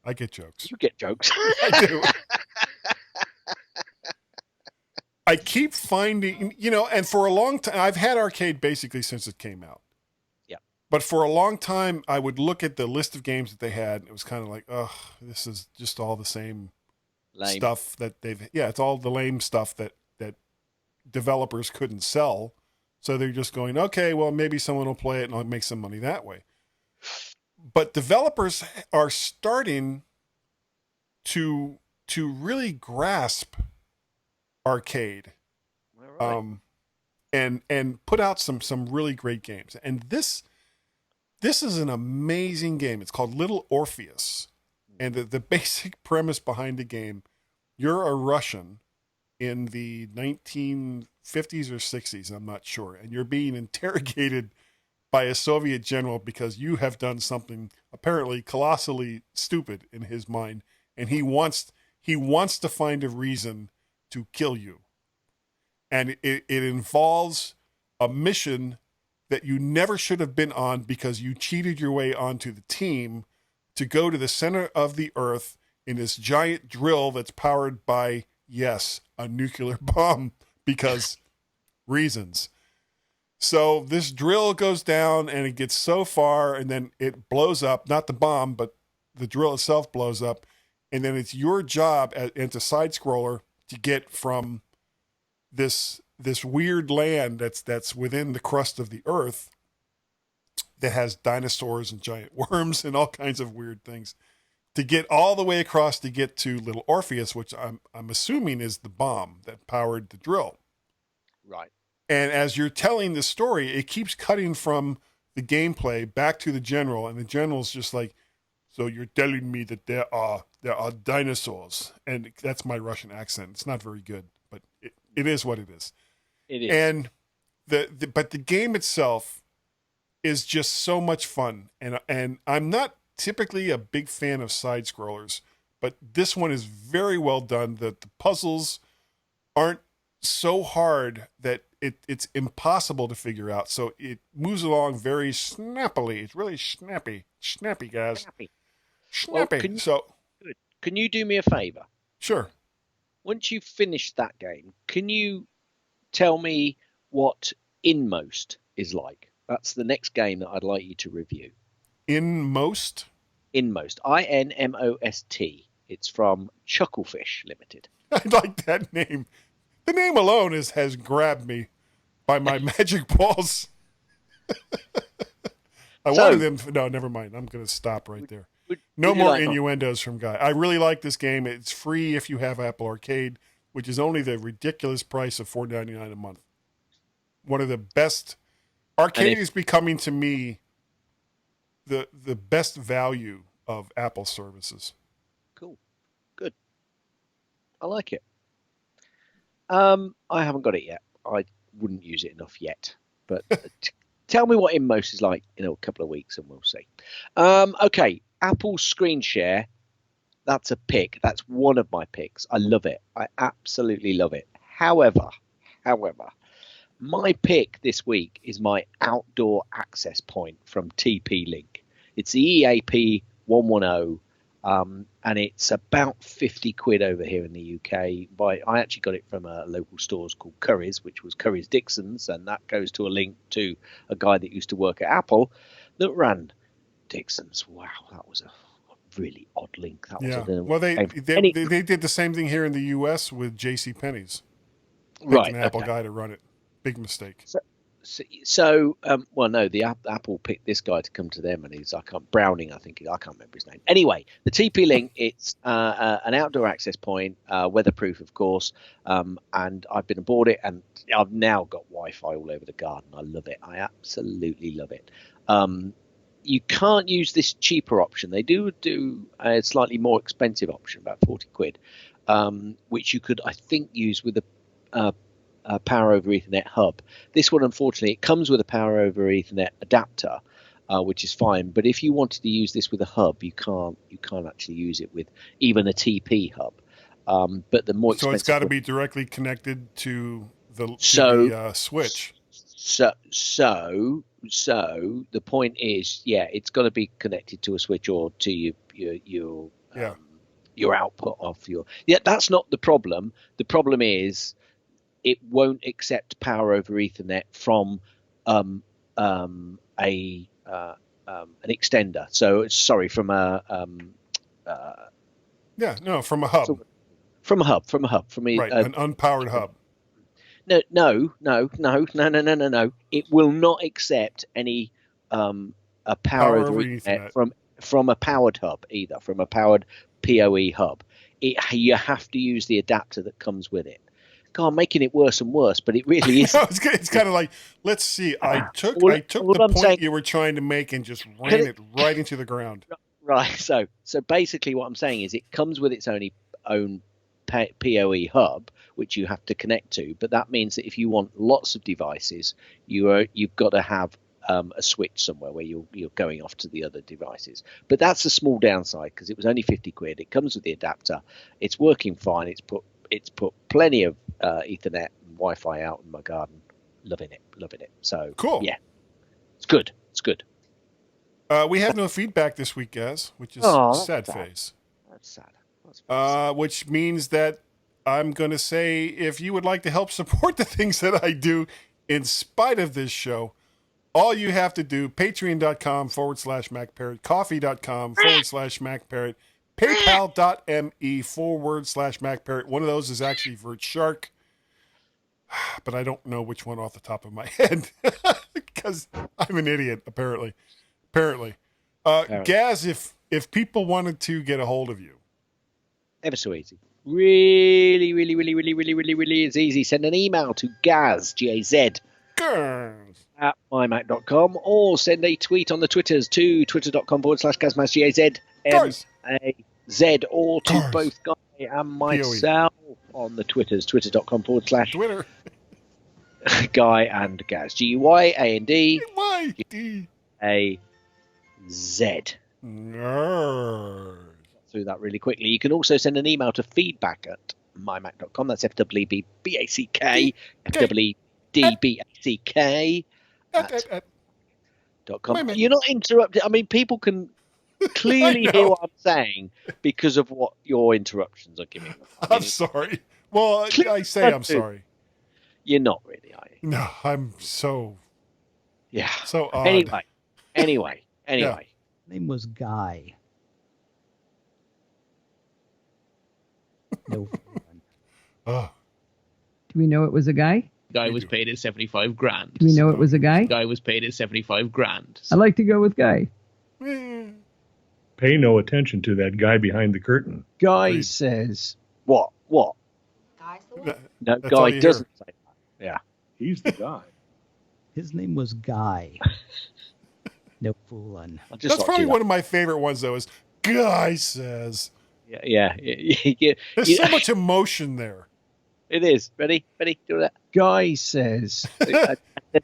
[SPEAKER 2] I get jokes.
[SPEAKER 1] You get jokes.
[SPEAKER 2] I do. I keep finding, and for a long time, I've had arcade basically since it came out.
[SPEAKER 1] Yeah.
[SPEAKER 2] But for a long time, I would look at the list of games that they had. And it was kind of like, oh, this is just all the same stuff that it's all the lame stuff that developers couldn't sell. So they're just going, okay, well, maybe someone will play it and I'll make some money that way. But developers are starting to really grasp arcade, and put out some really great games. And this is an amazing game. It's called Little Orpheus, and the basic premise behind the game: you're a Russian in the 1950s or 60s, I'm not sure, and you're being interrogated by a Soviet general because you have done something apparently colossally stupid in his mind, and he wants to find a reason to kill you. And it involves a mission that you never should have been on because you cheated your way onto the team to go to the center of the earth in this giant drill that's powered by, yes, a nuclear bomb, because reasons. So this drill goes down and it gets so far and then it blows up, not the bomb, but the drill itself blows up. And then it's your job, and it's a side scroller, to get from this weird land that's within the crust of the earth that has dinosaurs and giant worms and all kinds of weird things, to get all the way across to get to Little Orpheus, which I'm assuming is the bomb that powered the drill.
[SPEAKER 1] Right.
[SPEAKER 2] And as you're telling the story, it keeps cutting from the gameplay back to the general, and the general's just like, so you're telling me that there are dinosaurs, and that's my Russian accent. It's not very good, but it is what it is.
[SPEAKER 1] It is.
[SPEAKER 2] And but the game itself is just so much fun, and I'm not typically a big fan of side scrollers, but this one is very well done. The puzzles aren't so hard that it's impossible to figure out. So it moves along very snappily. It's really snappy, guys. Snappy.
[SPEAKER 1] Well, can you do me a favor?
[SPEAKER 2] Sure.
[SPEAKER 1] Once you've finished that game, can you tell me what Inmost is like? That's the next game that I'd like you to review.
[SPEAKER 2] Inmost?
[SPEAKER 1] Inmost. INMOST. It's from Chucklefish Limited.
[SPEAKER 2] I like that name. The name alone has grabbed me by my magic balls. I wanted them. No, never mind. I'm going to stop right there. No more innuendos from Guy. I really like this game. It's free if you have Apple Arcade, which is only the ridiculous price of $4.99 a month. One of the best. Arcade is becoming, to me, the best value of Apple services.
[SPEAKER 1] Cool. Good. I like it. I haven't got it yet. I wouldn't use it enough yet. But tell me what Inmost is like in a couple of weeks and we'll see. Okay. Apple Screen Share. That's a pick. That's one of my picks. I love it. I absolutely love it. However, my pick this week is my outdoor access point from TP-Link. It's the EAP 110, and it's about 50 quid over here in the UK. I actually got it from a local stores called Curry's, which was Curry's Dixon's, and that goes to a link to a guy that used to work at Apple that ran Dixon's. Wow, that was a really odd link. That was
[SPEAKER 2] well, they did the same thing here in the US with JCPenney's. Right, an Apple guy to run it. Big mistake.
[SPEAKER 1] Well, no, the Apple picked this guy to come to them, and Browning, I can't remember his name. Anyway, the TP-Link, it's an outdoor access point, weatherproof, of course, and I've been aboard it, and I've now got Wi-Fi all over the garden. I love it. I absolutely love it. You can't use this cheaper option. They do a slightly more expensive option, about 40 quid, which you could, I think, use with a Power over Ethernet hub. This one, unfortunately, it comes with a Power over Ethernet adapter, which is fine. But if you wanted to use this with a hub, you can't actually use it with even a TP hub. But the more expensive,
[SPEAKER 2] so it's got to be directly connected to the switch.
[SPEAKER 1] So the point is, it's got to be connected to a switch or to your output of your. That's not the problem. The problem is it won't accept power over Ethernet from an extender. So sorry, from a
[SPEAKER 2] from a hub.
[SPEAKER 1] From a hub. From
[SPEAKER 2] an unpowered hub.
[SPEAKER 1] No. It will not accept any a power over Ethernet from a powered hub either, from a powered PoE hub. You have to use the adapter that comes with it. God, I'm making it worse and worse, but it really is.
[SPEAKER 2] It's kind of like, let's see. I took the point you were trying to make and just ran it right into the ground.
[SPEAKER 1] Right. So basically, what I'm saying is, it comes with its own PoE hub, which you have to connect to. But that means that if you want lots of devices, you've got to have a switch somewhere where you're going off to the other devices. But that's a small downside, because it was only 50 quid. It comes with the adapter. It's working fine. It's put plenty of Ethernet and Wi-Fi out in my garden. Loving it. So
[SPEAKER 2] cool.
[SPEAKER 1] Yeah, it's good.
[SPEAKER 2] We have no feedback this week, guys, which is sad face.
[SPEAKER 1] That's sad.
[SPEAKER 2] Which means that I'm going to say, if you would like to help support the things that I do in spite of this show, all you have to do, patreon.com/MacParrot, coffee.com/MacParrot, paypal.me/MacParrot. One of those is actually Vertshark, but I don't know which one off the top of my head because I'm an idiot, apparently. Gaz, if people wanted to get a hold of you.
[SPEAKER 1] Ever so easy. Really is easy. Send an email to Gaz, G-A-Z, at mymac.com, or send a tweet on the Twitters to twitter.com/Gazmaz, G-A-Z, M-A-Z, or to both Guy and myself on the Twitters, twitter.com/Twitter. Guy and Gaz, G-U-Y-A-N-D A-Z.
[SPEAKER 2] Nerd.
[SPEAKER 1] Through that really quickly. You can also send an email to feedback@mymac.com. That's FWBBACK, FWDBACK .com. You're not interrupted. I mean, people can clearly hear what I'm saying because of what your interruptions are giving them.
[SPEAKER 2] I'm sorry. Well, I say I'm sorry.
[SPEAKER 1] You're not really, are you?
[SPEAKER 2] No, I'm so...
[SPEAKER 1] Yeah.
[SPEAKER 2] So odd.
[SPEAKER 1] Anyway.
[SPEAKER 7] His name was Guy. No.
[SPEAKER 2] Oh.
[SPEAKER 8] Do we know it was a guy?
[SPEAKER 9] Guy was paid his 75 grand.
[SPEAKER 8] Do we know it was a guy?
[SPEAKER 9] Guy was paid his 75 grand.
[SPEAKER 8] I'd like to go with Guy.
[SPEAKER 5] Pay no attention to that guy behind the curtain.
[SPEAKER 1] Guy says, what?
[SPEAKER 10] Guy's the one.
[SPEAKER 1] No, Guy doesn't say that. Yeah.
[SPEAKER 5] He's the guy.
[SPEAKER 7] His name was Guy. No fooling.
[SPEAKER 2] That's probably one of my favorite ones, though, is Guy says.
[SPEAKER 1] Yeah.
[SPEAKER 2] There's so much emotion there.
[SPEAKER 1] It is. Ready? Do that. Guy says, there's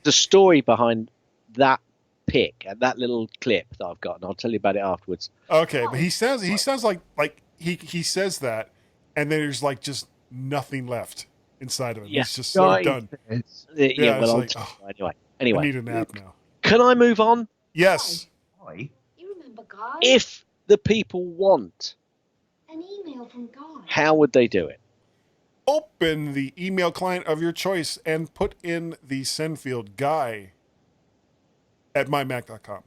[SPEAKER 1] a story behind that pic and that little clip that I've got, and I'll tell you about it afterwards.
[SPEAKER 2] Okay, but he sounds like he says that, and then there's like just nothing left inside of him. He's just so done.
[SPEAKER 1] Anyway.
[SPEAKER 2] I need a nap now.
[SPEAKER 1] Can I move on?
[SPEAKER 2] Yes.
[SPEAKER 10] You remember Guy?
[SPEAKER 1] If the people want
[SPEAKER 10] an email from Guy,
[SPEAKER 1] how would they do it?
[SPEAKER 2] Open the email client of your choice and put in the send field Guy at mymac.com.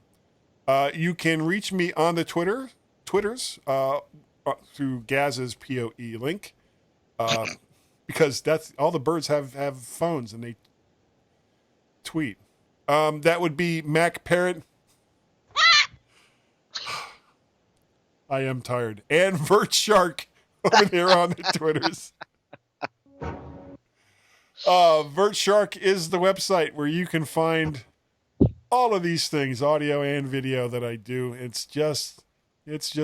[SPEAKER 2] You can reach me on the Twitters through Gaz's PoE link, because that's all the birds have phones and they tweet. That would be Mac Parrot. I am tired. And Vertshark over there on the Twitters. Vertshark is the website where you can find all of these things, audio and video, that I do. It's just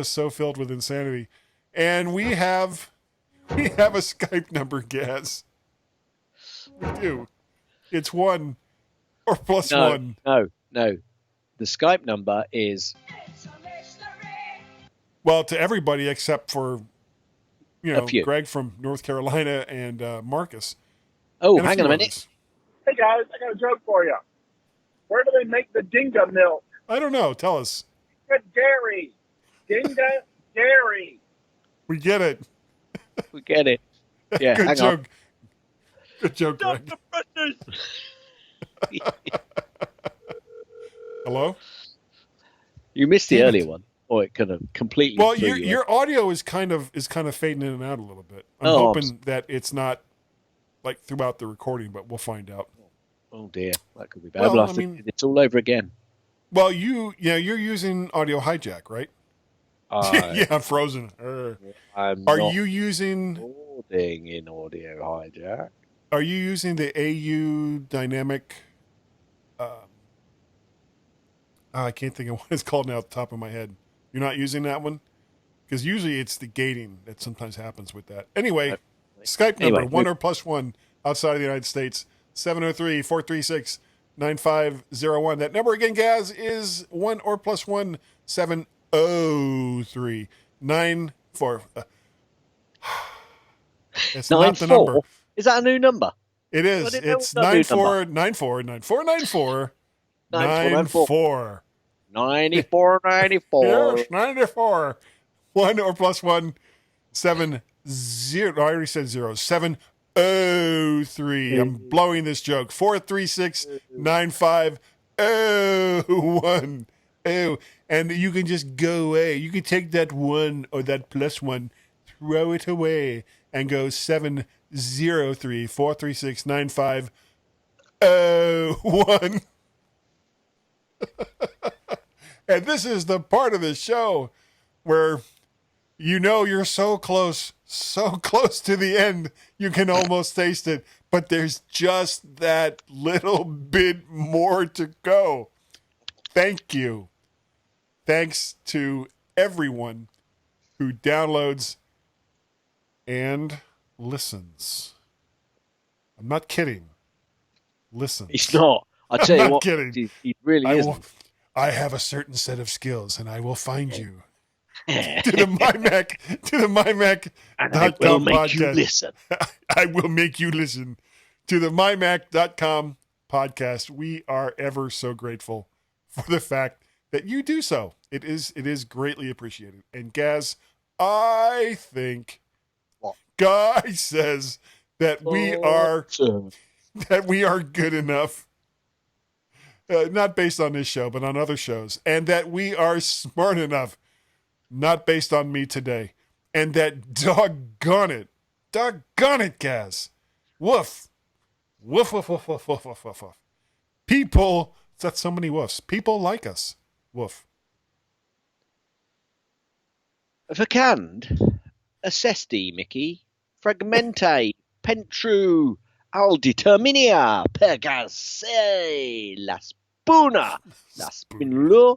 [SPEAKER 2] so filled with insanity. And we have a Skype number, Gaz. We do. It's 1 or plus 1.
[SPEAKER 1] No. The The Skype number is
[SPEAKER 2] Well, to everybody except for,
[SPEAKER 1] A few.
[SPEAKER 2] Greg from North Carolina and Marcus.
[SPEAKER 1] Oh,
[SPEAKER 2] and
[SPEAKER 1] hang on a
[SPEAKER 2] few
[SPEAKER 1] minute.
[SPEAKER 2] others.
[SPEAKER 11] Hey guys, I got a joke for you. Where do they make the dinga milk?
[SPEAKER 2] I don't know. Tell us.
[SPEAKER 11] At dairy. Dinga dairy.
[SPEAKER 2] We get it.
[SPEAKER 1] We get it. Yeah,
[SPEAKER 2] Good
[SPEAKER 1] hang
[SPEAKER 2] joke.
[SPEAKER 1] on.
[SPEAKER 2] Good joke, Greg. Hello?
[SPEAKER 1] You missed the
[SPEAKER 2] Damn it.
[SPEAKER 1] earlier one, or it kind of completely.
[SPEAKER 2] Well,
[SPEAKER 1] threw
[SPEAKER 2] your
[SPEAKER 1] you
[SPEAKER 2] your audio is kind of fading in and out a little bit. I'm
[SPEAKER 1] Oh,
[SPEAKER 2] hoping that it's not like throughout the recording, but we'll find out.
[SPEAKER 1] Oh dear, that could be bad.
[SPEAKER 2] Well,
[SPEAKER 1] We'll have
[SPEAKER 2] I
[SPEAKER 1] to
[SPEAKER 2] mean-
[SPEAKER 1] do this all over again.
[SPEAKER 2] Well, you're using Audio Hijack, right? Yeah, I'm frozen.
[SPEAKER 1] I'm
[SPEAKER 2] Are
[SPEAKER 1] not
[SPEAKER 2] you using
[SPEAKER 1] recording in Audio Hijack.
[SPEAKER 2] Are you using the AU Dynamic? I can't think of what it's called now at the top of my head. You're not using that one? Because usually it's the gating that sometimes happens with that. Anyway, Skype number,
[SPEAKER 1] Anyway,
[SPEAKER 2] 1 or plus 1 outside of the United States, 703-436-9501. That number again, Gaz, is 1 or plus 1, 703-94. It's not the number.
[SPEAKER 1] 94? Is that a new number?
[SPEAKER 2] It is.
[SPEAKER 1] I didn't know
[SPEAKER 2] It's
[SPEAKER 1] it was a new
[SPEAKER 2] 9494949494 94.
[SPEAKER 1] 94, 94.
[SPEAKER 2] Yes, 94. 1 or plus 1, 70. I already said 0. 703. I'm blowing this joke. 436-9501. Oh, and you can just go away. You can take that 1 or that plus 1, throw it away, and go 703-436-9501. And this is the part of the show where you're so close to the end, you can almost taste it, but there's just that little bit more to go. Thank you. Thanks to everyone who downloads and listens. I'm not kidding. Listens.
[SPEAKER 1] He's not. I tell
[SPEAKER 2] I'm
[SPEAKER 1] you
[SPEAKER 2] not
[SPEAKER 1] what,
[SPEAKER 2] kidding.
[SPEAKER 1] he really isn't.
[SPEAKER 2] I have a certain set of skills, and I will find you to the MyMac.com
[SPEAKER 1] And I will make you
[SPEAKER 2] podcast.
[SPEAKER 1] listen.
[SPEAKER 2] I will make you listen to the MyMac.com podcast. We are ever so grateful for the fact that you do so. It is greatly appreciated. And Gaz, I think Guy says that we are good enough. Not based on this show, but on other shows, and that we are smart enough, not based on me today, and that doggone it, Gaz, woof, woof, woof, woof, woof, woof, woof, woof, woof. People, that's so many woofs. People like us, woof.
[SPEAKER 1] Vacand, assesti, Mickey, fragmente, pentru, al determinia, pergasse, la spuna, la spinlo,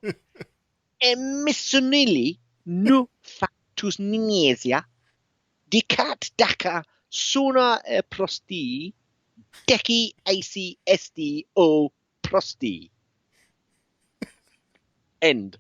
[SPEAKER 1] emissonili, nu factus ninesia, dicat daca, suna e prosti, deci ac esti o prosti. End.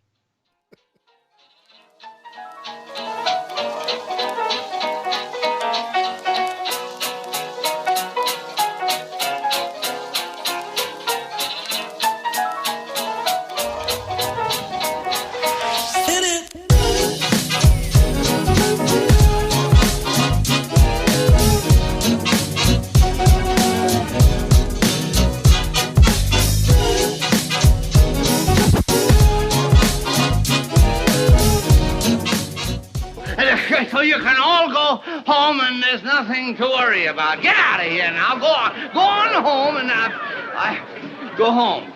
[SPEAKER 12] So you can all go home and there's nothing to worry about. Get out of here now. Go on. Go on home and I go home.